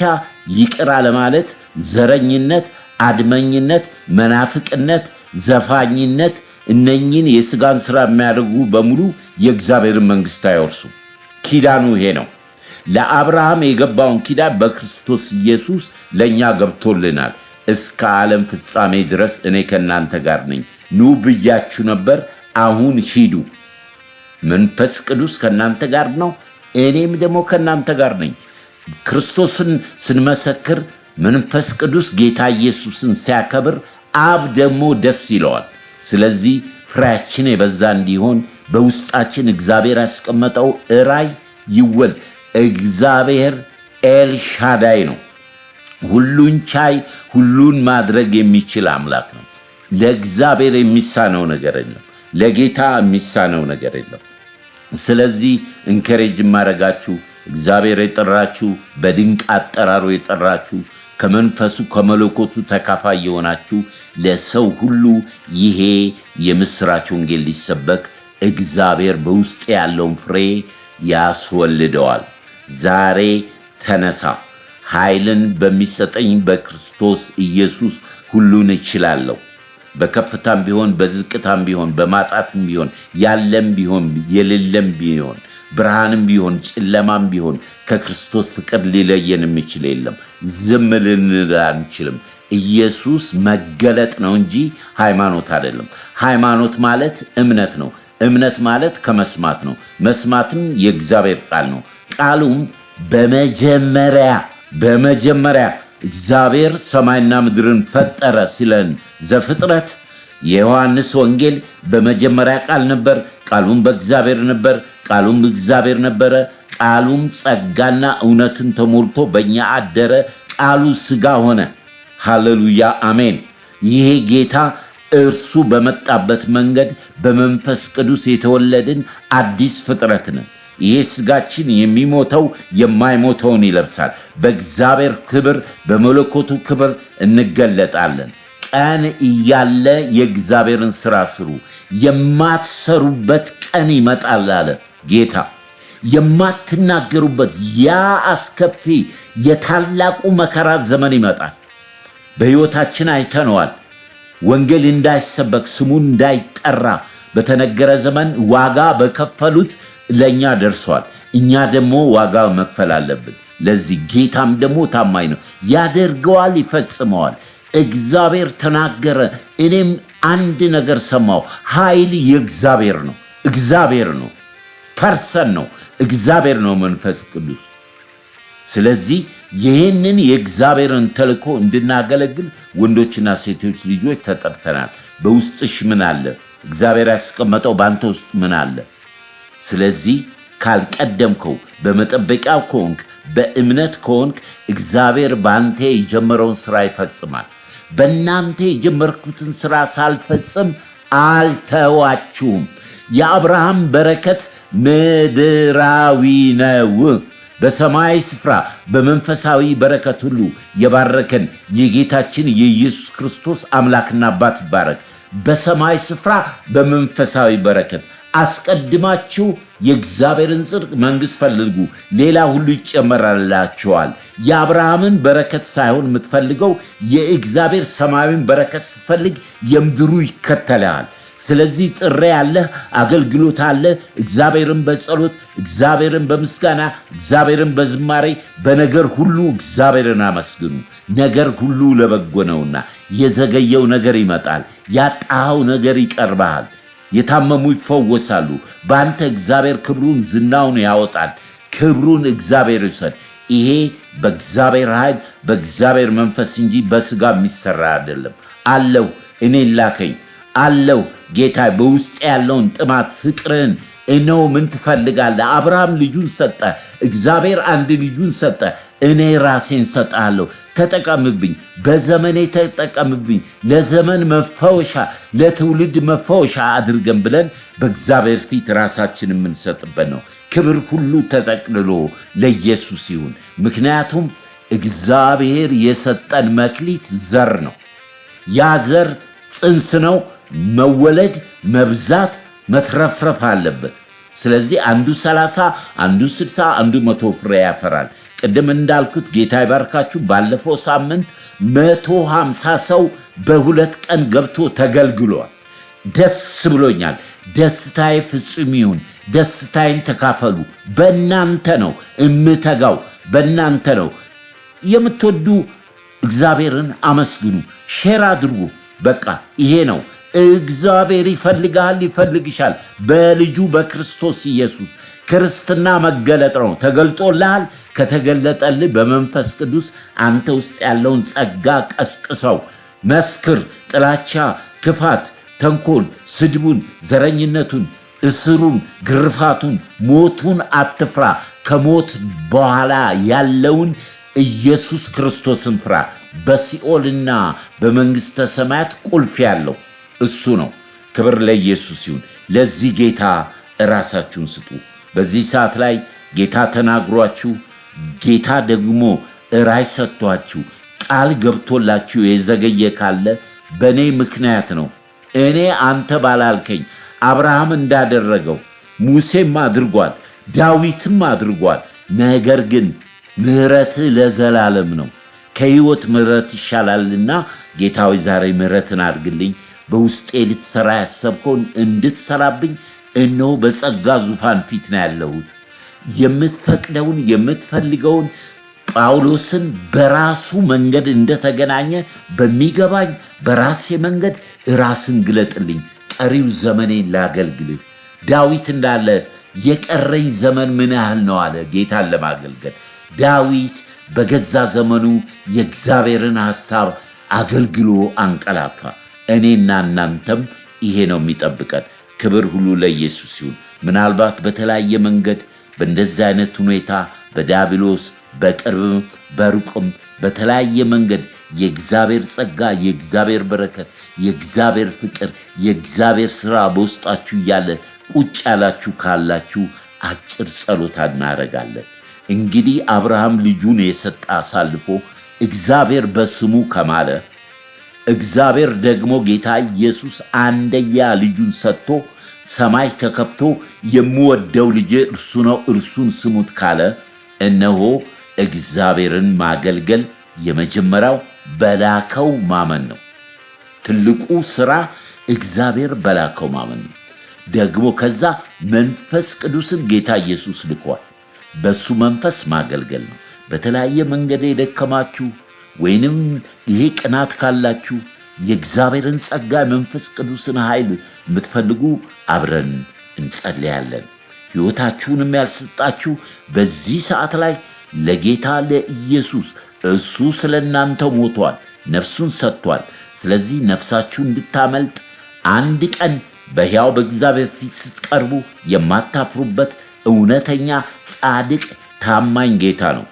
ይቅር አለማለት፣ ዘረኝነት፣ አድመኝነት፣ መናፍቅነት፣ ዘፋኝነት፣ እነኝን የሥጋን ሥራ የሚያደርጉ በሙሉ የእግዚአብሔርን መንግሥት አይወርሱም። ኪዳኑ ይሄ ነው። ለአብርሃም የገባውን ኪዳን በክርስቶስ ኢየሱስ ለእኛ ገብቶልናል። እስከ ዓለም ፍጻሜ ድረስ እኔ ከእናንተ ጋር ነኝ፣ ኑ ብያችሁ ነበር፣ አሁን ሂዱ። መንፈስ ቅዱስ ከእናንተ ጋር ነው፣ እኔም ደግሞ ከእናንተ ጋር ነኝ። ክርስቶስን ስንመሰክር መንፈስ ቅዱስ ጌታ ኢየሱስን ሲያከብር አብ ደግሞ ደስ ይለዋል። ስለዚህ ፍሬያችን የበዛ እንዲሆን በውስጣችን እግዚአብሔር ያስቀመጠው ራዕይ ይወል። እግዚአብሔር ኤልሻዳይ ነው። ሁሉን ቻይ፣ ሁሉን ማድረግ የሚችል አምላክ ነው። ለእግዚአብሔር የሚሳነው ነገር የለም። ለጌታ የሚሳነው ነገር የለም። ስለዚህ እንከሬጅ ማረጋችሁ እግዚአብሔር የጠራችሁ በድንቅ አጠራሩ የጠራችሁ ከመንፈሱ ከመለኮቱ ተካፋይ የሆናችሁ ለሰው ሁሉ ይሄ የምስራች ወንጌል ሊሰበክ እግዚአብሔር በውስጥ ያለውን ፍሬ ያስወልደዋል። ዛሬ ተነሳ። ኃይልን በሚሰጠኝ በክርስቶስ ኢየሱስ ሁሉን እችላለሁ። በከፍታም ቢሆን በዝቅታም ቢሆን በማጣትም ቢሆን ያለም ቢሆን የሌለም ቢሆን ብርሃንም ቢሆን ጨለማም ቢሆን ከክርስቶስ ፍቅር ሊለየን የሚችል የለም። ዝም ልንል አንችልም። ኢየሱስ መገለጥ ነው እንጂ ሃይማኖት አይደለም። ሃይማኖት ማለት እምነት ነው። እምነት ማለት ከመስማት ነው። መስማትም የእግዚአብሔር ቃል ነው። ቃሉም በመጀመሪያ እግዚአብሔር ሰማይና ምድርን ፈጠረ ሲለን ዘፍጥረት፣ የዮሐንስ ወንጌል በመጀመሪያ ቃል ነበር፣ ቃሉም በእግዚአብሔር ነበር፣ ቃሉም እግዚአብሔር ነበረ፣ ቃሉም ጸጋና እውነትን ተሞልቶ በእኛ አደረ፣ ቃሉ ሥጋ ሆነ። ሃሌሉያ አሜን። ይሄ ጌታ እርሱ በመጣበት መንገድ በመንፈስ ቅዱስ የተወለድን አዲስ ፍጥረት ነን። ይሄ ሥጋችን የሚሞተው የማይሞተውን ይለብሳል። በእግዚአብሔር ክብር በመለኮቱ ክብር እንገለጣለን። ቀን እያለ የእግዚአብሔርን ሥራ ስሩ፣ የማትሰሩበት ቀን ይመጣል አለ ጌታ። የማትናገሩበት ያ አስከፊ የታላቁ መከራ ዘመን ይመጣል። በሕይወታችን አይተነዋል። ወንጌል እንዳይሰበክ ስሙ እንዳይጠራ በተነገረ ዘመን ዋጋ በከፈሉት ለእኛ ደርሷል። እኛ ደግሞ ዋጋ መክፈል አለብን። ለዚህ ጌታም ደግሞ ታማኝ ነው፣ ያደርገዋል፣ ይፈጽመዋል። እግዚአብሔር ተናገረ፣ እኔም አንድ ነገር ሰማሁ። ኃይል የእግዚአብሔር ነው። እግዚአብሔር ነው፣ ፐርሰን ነው፣ እግዚአብሔር ነው መንፈስ ቅዱስ። ስለዚህ ይህንን የእግዚአብሔርን ተልእኮ እንድናገለግል ወንዶችና ሴቶች ልጆች ተጠርተናል። በውስጥሽ ምን አለ? እግዚአብሔር ያስቀመጠው በአንተ ውስጥ ምን አለ? ስለዚህ ካልቀደምከው፣ በመጠበቂያው ከሆንክ፣ በእምነት ከሆንክ እግዚአብሔር በአንተ የጀመረውን ሥራ ይፈጽማል። በእናንተ የጀመርኩትን ሥራ ሳልፈጽም አልተዋችሁም። የአብርሃም በረከት ምድራዊ ነው። በሰማያዊ ስፍራ በመንፈሳዊ በረከት ሁሉ የባረከን የጌታችን የኢየሱስ ክርስቶስ አምላክና አባት ይባረክ። በሰማይ ስፍራ በመንፈሳዊ በረከት አስቀድማችሁ የእግዚአብሔርን ጽድቅ መንግሥት ፈልጉ፣ ሌላ ሁሉ ይጨመራላችኋል። የአብርሃምን በረከት ሳይሆን የምትፈልገው የእግዚአብሔር ሰማያዊን በረከት ስትፈልግ የምድሩ ይከተልሃል። ስለዚህ ጥሪ አለህ፣ አገልግሎት አለ። እግዚአብሔርን በጸሎት እግዚአብሔርን በምስጋና እግዚአብሔርን በዝማሬ በነገር ሁሉ እግዚአብሔርን አመስግኑ። ነገር ሁሉ ለበጎ ነውና የዘገየው ነገር ይመጣል፣ ያጣኸው ነገር ይቀርብሃል። የታመሙ ይፈወሳሉ። በአንተ እግዚአብሔር ክብሩን ዝናውን ያወጣል። ክብሩን እግዚአብሔር ይውሰድ። ይሄ በእግዚአብሔር ኃይል በእግዚአብሔር መንፈስ እንጂ በስጋ የሚሰራ አይደለም። አለው እኔ ላከኝ አለው ጌታ በውስጥ ያለውን ጥማት ፍቅርን እነሆ ምን ትፈልጋለህ? አብርሃም ልጁን ሰጠ። እግዚአብሔር አንድ ልጁን ሰጠ። እኔ ራሴን ሰጣለሁ፣ ተጠቀምብኝ፣ በዘመኔ ተጠቀምብኝ፣ ለዘመን መፈወሻ ለትውልድ መፈወሻ አድርገን ብለን በእግዚአብሔር ፊት ራሳችን የምንሰጥበት ነው። ክብር ሁሉ ተጠቅልሎ ለኢየሱስ ይሁን። ምክንያቱም እግዚአብሔር የሰጠን መክሊት ዘር ነው። ያ ዘር ጽንስ ነው። መወለድ፣ መብዛት፣ መትረፍረፍ አለበት። ስለዚህ አንዱ 30 አንዱ 60 አንዱ 100 ፍሬ ያፈራል። ቅድም እንዳልኩት ጌታ ይባርካችሁ። ባለፈው ሳምንት 150 ሰው በ2 ቀን ገብቶ ተገልግሏል። ደስ ብሎኛል። ደስታዬ ፍጹም ይሁን። ደስታዬን ተካፈሉ። በእናንተ ነው እምተጋው፣ በእናንተ ነው። የምትወዱ እግዚአብሔርን አመስግኑ፣ ሼር አድርጉ። በቃ ይሄ ነው። እግዚአብሔር ይፈልጋል፣ ይፈልግሻል። በልጁ በክርስቶስ ኢየሱስ ክርስትና መገለጥ ነው። ተገልጦልሃል። ከተገለጠልህ በመንፈስ ቅዱስ አንተ ውስጥ ያለውን ጸጋ ቀስቅሰው፣ መስክር። ጥላቻ፣ ክፋት፣ ተንኮል፣ ስድቡን፣ ዘረኝነቱን፣ እስሩን፣ ግርፋቱን፣ ሞቱን አትፍራ። ከሞት በኋላ ያለውን ኢየሱስ ክርስቶስን ፍራ። በሲኦልና በመንግሥተ ሰማያት ቁልፍ ያለው እሱ ነው። ክብር ለኢየሱስ ይሁን። ለዚህ ጌታ ራሳችሁን ስጡ። በዚህ ሰዓት ላይ ጌታ ተናግሯችሁ፣ ጌታ ደግሞ ራእይ ሰጥቷችሁ፣ ቃል ገብቶላችሁ የዘገየ ካለ በእኔ ምክንያት ነው። እኔ አንተ ባላልከኝ አብርሃም እንዳደረገው ሙሴም አድርጓል፣ ዳዊትም አድርጓል። ነገር ግን ምሕረትህ ለዘላለም ነው። ከሕይወት ምሕረት ይሻላልና ጌታዊ ዛሬ ምሕረትን አድርግልኝ። በውስጤ ልትሰራ ያሰብከውን እንድትሰራብኝ እነሆ በጸጋ ዙፋን ፊት ነው ያለሁት። የምትፈቅደውን የምትፈልገውን ጳውሎስን በራሱ መንገድ እንደተገናኘ በሚገባኝ በራሴ መንገድ ራስን ግለጥልኝ። ቀሪው ዘመኔን ላገልግልህ። ዳዊት እንዳለ የቀረኝ ዘመን ምን ያህል ነው አለ ጌታን ለማገልገል። ዳዊት በገዛ ዘመኑ የእግዚአብሔርን ሐሳብ አገልግሎ አንቀላፋ። እኔና እናንተም ይሄ ነው የሚጠብቀን። ክብር ሁሉ ለኢየሱስ ይሁን። ምናልባት በተለያየ መንገድ በእንደዚህ አይነት ሁኔታ በዲያብሎስ በቅርብም በሩቅም በተለያየ መንገድ የእግዚአብሔር ጸጋ፣ የእግዚአብሔር በረከት፣ የእግዚአብሔር ፍቅር፣ የእግዚአብሔር ሥራ በውስጣችሁ እያለ ቁጭ ያላችሁ ካላችሁ አጭር ጸሎት እናደርጋለን። እንግዲህ አብርሃም ልጁን የሰጠ አሳልፎ እግዚአብሔር በስሙ ከማለ፣ እግዚአብሔር ደግሞ ጌታ ኢየሱስ አንደኛ ልጁን ሰጥቶ ሰማይ ተከፍቶ የምወደው ልጄ እርሱ ነው እርሱን ስሙት ካለ፣ እነሆ እግዚአብሔርን ማገልገል የመጀመሪያው በላከው ማመን ነው። ትልቁ ሥራ እግዚአብሔር በላከው ማመን ነው። ደግሞ ከዛ መንፈስ ቅዱስን ጌታ ኢየሱስ ልኳል። በሱ መንፈስ ማገልገል ነው። በተለያየ መንገድ የደከማችሁ ወይንም ይሄ ቅናት ካላችሁ የእግዚአብሔርን ጸጋ መንፈስ ቅዱስን ኃይል የምትፈልጉ አብረን እንጸልያለን። ሕይወታችሁንም ያልሰጣችሁ በዚህ ሰዓት ላይ ለጌታ ለኢየሱስ እሱ ስለ እናንተ ሞቷል፣ ነፍሱን ሰጥቷል። ስለዚህ ነፍሳችሁ እንድታመልጥ አንድ ቀን በሕያው በእግዚአብሔር ፊት ስትቀርቡ የማታፍሩበት እውነተኛ ጻድቅ ታማኝ ጌታ ነው።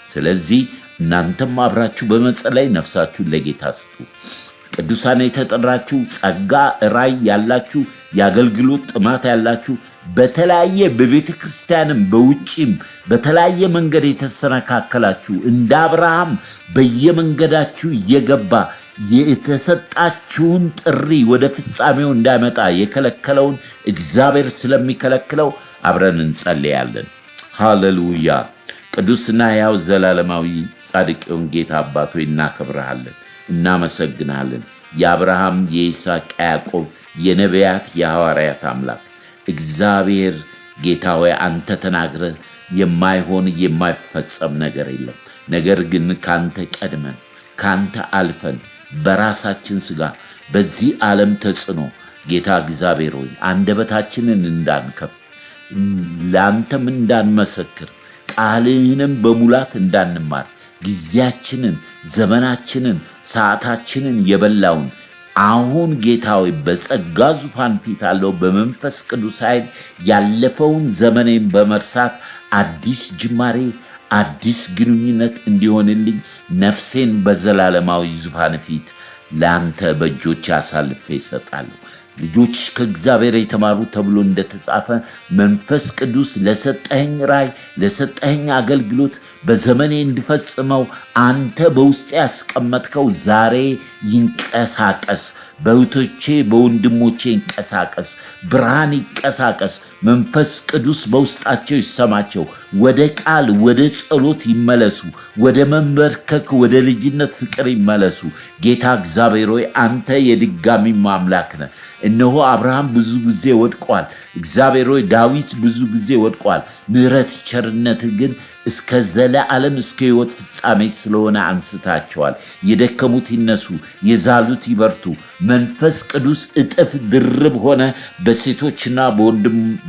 ስለዚህ እናንተም አብራችሁ በመጸለይ ነፍሳችሁን ለጌታ ስጡ። ቅዱሳን የተጠራችሁ ጸጋ ራእይ ያላችሁ የአገልግሎት ጥማት ያላችሁ በተለያየ በቤተ ክርስቲያንም በውጪም በተለያየ መንገድ የተሰነካከላችሁ እንደ አብርሃም በየመንገዳችሁ እየገባ የተሰጣችሁን ጥሪ ወደ ፍጻሜው እንዳይመጣ የከለከለውን እግዚአብሔር ስለሚከለክለው አብረን እንጸልያለን። ሃሌሉያ። ቅዱስና ሕያው ዘላለማዊ ጻድቅውን ጌታ አባት ሆይ እናከብርሃለን፣ እናመሰግናለን። የአብርሃም የይስሐቅ ያዕቆብ የነቢያት የሐዋርያት አምላክ እግዚአብሔር ጌታ ሆይ አንተ ተናግረህ የማይሆን የማይፈጸም ነገር የለም። ነገር ግን ካንተ ቀድመን ካንተ አልፈን በራሳችን ሥጋ በዚህ ዓለም ተጽዕኖ ጌታ እግዚአብሔር ሆይ አንደበታችንን እንዳንከፍት ለአንተም እንዳንመሰክር ቃልህንም በሙላት እንዳንማር ጊዜያችንን ዘመናችንን ሰዓታችንን የበላውን አሁን ጌታ ሆይ በጸጋ ዙፋን ፊት አለው በመንፈስ ቅዱስ ኃይል ያለፈውን ዘመኔን በመርሳት አዲስ ጅማሬ አዲስ ግንኙነት እንዲሆንልኝ ነፍሴን በዘላለማዊ ዙፋን ፊት ለአንተ በእጆች አሳልፌ ይሰጣለሁ። ልጆች ከእግዚአብሔር የተማሩ ተብሎ እንደተጻፈ መንፈስ ቅዱስ ለሰጠኸኝ ራእይ ለሰጠኸኝ አገልግሎት በዘመኔ እንድፈጽመው አንተ በውስጤ ያስቀመጥከው ዛሬ ይንቀሳቀስ። በእህቶቼ በወንድሞቼ ይንቀሳቀስ። ብርሃን ይንቀሳቀስ። መንፈስ ቅዱስ በውስጣቸው ይሰማቸው። ወደ ቃል ወደ ጸሎት ይመለሱ። ወደ መንበርከክ ወደ ልጅነት ፍቅር ይመለሱ። ጌታ እግዚአብሔር ሆይ አንተ የድጋሚ አምላክ ነህ። እነሆ አብርሃም ብዙ ጊዜ ወድቋል። እግዚአብሔር ሆይ ዳዊት ብዙ ጊዜ ወድቋል። ምሕረት ቸርነት ግን እስከ ዘላለም እስከ ሕይወት ፍጻሜ ስለሆነ አንስታቸዋል። የደከሙት ይነሱ፣ የዛሉት ይበርቱ። መንፈስ ቅዱስ እጥፍ ድርብ ሆነ በሴቶችና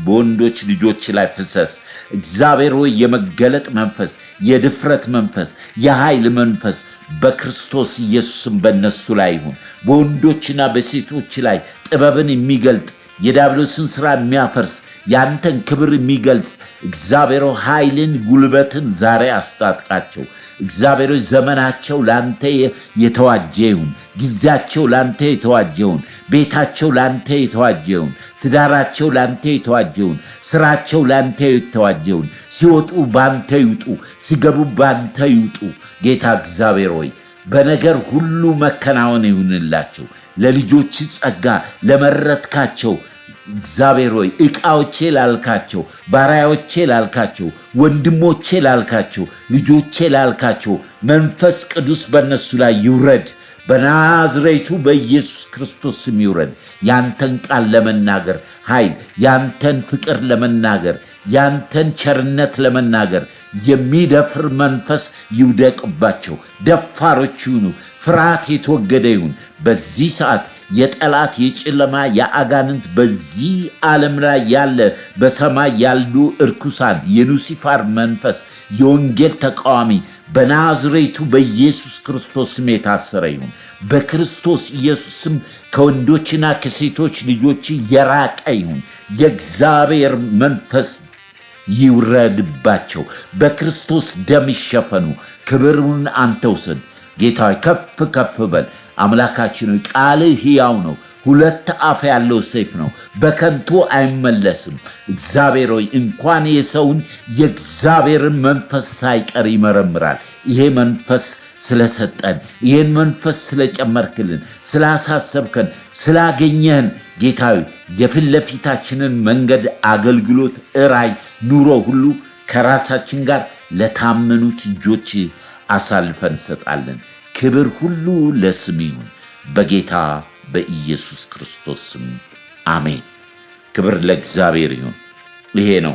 በወንዶች ልጆች ላይ ፍሰስ። እግዚአብሔር ሆይ የመገለጥ መንፈስ፣ የድፍረት መንፈስ፣ የኃይል መንፈስ በክርስቶስ ኢየሱስም በነሱ ላይ ይሁን። በወንዶችና በሴቶች ላይ ጥበብን የሚገልጥ የዲያብሎስን ሥራ የሚያፈርስ ያንተን ክብር የሚገልጽ እግዚአብሔር ኃይልን ጉልበትን ዛሬ አስታጥቃቸው። እግዚአብሔር ዘመናቸው ላንተ የተዋጀ ይሁን። ጊዜያቸው ላንተ የተዋጀ ይሁን። ቤታቸው ላንተ የተዋጀ ይሁን። ትዳራቸው ላንተ የተዋጀ ይሁን። ስራቸው ላንተ የተዋጀ ይሁን። ሲወጡ ባንተ ይውጡ፣ ሲገቡ ባንተ ይውጡ። ጌታ እግዚአብሔር ሆይ በነገር ሁሉ መከናወን ይሁንላቸው። ለልጆች ጸጋ ለመረጥካቸው እግዚአብሔር ሆይ ዕቃዎቼ ላልካቸው፣ ባሪያዎቼ ላልካቸው፣ ወንድሞቼ ላልካቸው፣ ልጆቼ ላልካቸው መንፈስ ቅዱስ በእነሱ ላይ ይውረድ። በናዝሬቱ በኢየሱስ ክርስቶስ ስም ይውረድ። ያንተን ቃል ለመናገር ኃይል፣ ያንተን ፍቅር ለመናገር፣ ያንተን ቸርነት ለመናገር የሚደፍር መንፈስ ይውደቅባቸው። ደፋሮች ይሁኑ። ፍርሃት የተወገደ ይሁን። በዚህ ሰዓት የጠላት የጨለማ የአጋንንት በዚህ ዓለም ላይ ያለ በሰማይ ያሉ እርኩሳን የሉሲፈር መንፈስ የወንጌል ተቃዋሚ በናዝሬቱ በኢየሱስ ክርስቶስ ስም የታሰረ ይሁን። በክርስቶስ ኢየሱስም ከወንዶችና ከሴቶች ልጆች የራቀ ይሁን። የእግዚአብሔር መንፈስ ይውረድባቸው። በክርስቶስ ደም ይሸፈኑ። ክብሩን አንተ ውሰድ። ጌታ ከፍ ከፍ በል። አምላካችን ሆይ ቃልህ ሕያው ነው፣ ሁለት አፍ ያለው ሰይፍ ነው፣ በከንቱ አይመለስም። እግዚአብሔር ሆይ እንኳን የሰውን የእግዚአብሔርን መንፈስ ሳይቀር ይመረምራል። ይሄ መንፈስ ስለሰጠን፣ ይሄን መንፈስ ስለጨመርክልን፣ ስላሳሰብከን፣ ስላገኘህን ጌታዊ የፊት ለፊታችንን መንገድ፣ አገልግሎት፣ ራእይ፣ ኑሮ ሁሉ ከራሳችን ጋር ለታመኑት እጆች አሳልፈን እንሰጣለን። ክብር ሁሉ ለስም ይሁን በጌታ በኢየሱስ ክርስቶስ ስም አሜን። ክብር ለእግዚአብሔር ይሁን። ይሄ ነው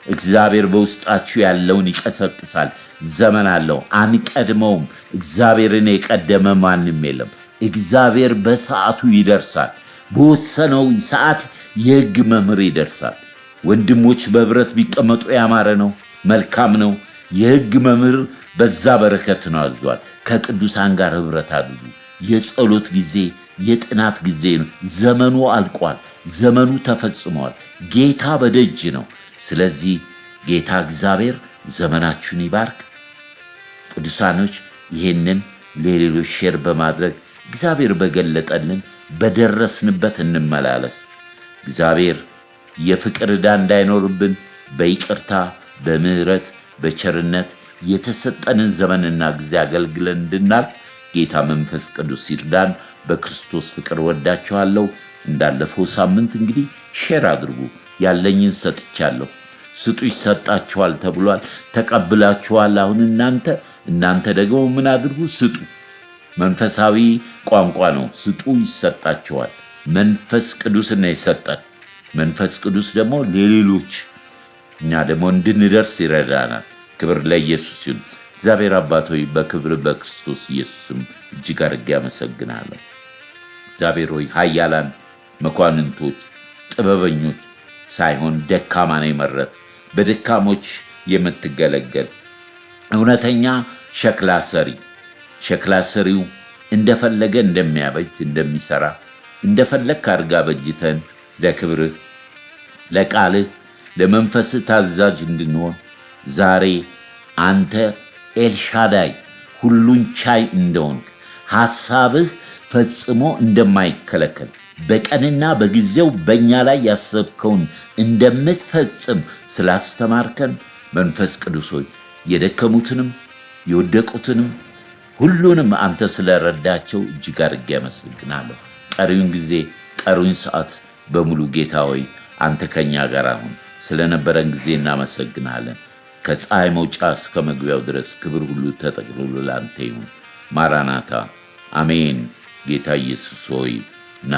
እግዚአብሔር በውስጣችሁ ያለውን ይቀሰቅሳል። ዘመን አለው፣ አንቀድመውም። እግዚአብሔርን የቀደመ ማንም የለም። እግዚአብሔር በሰዓቱ ይደርሳል። በወሰነው ሰዓት የሕግ መምህር ይደርሳል። ወንድሞች በህብረት ቢቀመጡ ያማረ ነው፣ መልካም ነው። የሕግ መምህር በዛ በረከት ነው አዟል። ከቅዱሳን ጋር ህብረት አድርጉ። የጸሎት ጊዜ የጥናት ጊዜ ነው። ዘመኑ አልቋል። ዘመኑ ተፈጽሟል። ጌታ በደጅ ነው። ስለዚህ ጌታ እግዚአብሔር ዘመናችሁን ይባርክ። ቅዱሳኖች ይህንን ለሌሎች ሼር በማድረግ እግዚአብሔር በገለጠልን በደረስንበት እንመላለስ። እግዚአብሔር የፍቅር ዕዳ እንዳይኖርብን በይቅርታ በምህረት በቸርነት የተሰጠንን ዘመንና ጊዜ አገልግለን እንድናልፍ ጌታ መንፈስ ቅዱስ ይርዳን። በክርስቶስ ፍቅር ወዳችኋለሁ። እንዳለፈው ሳምንት እንግዲህ ሼር አድርጉ። ያለኝን ሰጥቻለሁ። ስጡ ይሰጣችኋል ተብሏል። ተቀብላችኋል። አሁን እናንተ ደግሞ ምን አድርጉ? ስጡ። መንፈሳዊ ቋንቋ ነው። ስጡ ይሰጣችኋል። መንፈስ ቅዱስ ነው የሰጠን። መንፈስ ቅዱስ ደግሞ ለሌሎች እኛ ደግሞ እንድንደርስ ይረዳናል። ክብር ለኢየሱስ ይሁን። እግዚአብሔር አባት ሆይ በክብር በክርስቶስ ኢየሱስም እጅግ አድርጌ አመሰግናለሁ። እግዚአብሔር ሆይ ኃያላን መኳንንቶች፣ ጥበበኞች ሳይሆን ደካማን የመረጥ በደካሞች የምትገለገል እውነተኛ ሸክላ ሰሪው እንደፈለገ እንደሚያበጅ እንደሚሰራ እንደፈለግ አድርጋ በጅተን ለክብርህ ለቃልህ ለመንፈስህ ታዛዥ እንድንሆን ዛሬ አንተ ኤልሻዳይ ሁሉን ቻይ እንደሆንክ ሐሳብህ ፈጽሞ እንደማይከለከል በቀንና በጊዜው በእኛ ላይ ያሰብከውን እንደምትፈጽም ስላስተማርከን መንፈስ ቅዱስ ሆይ የደከሙትንም የወደቁትንም ሁሉንም አንተ ስለረዳቸው እጅግ አድርጌ አመሰግናለሁ። ቀሪውን ጊዜ ቀሪውን ሰዓት በሙሉ ጌታ ሆይ አንተ ከኛ ጋር አሁን ስለነበረን ጊዜ እናመሰግናለን። ከፀሐይ መውጫ እስከ መግቢያው ድረስ ክብር ሁሉ ተጠቅልሎ ለአንተ ይሁን። ማራናታ አሜን። ጌታ ኢየሱስ ሆይ ና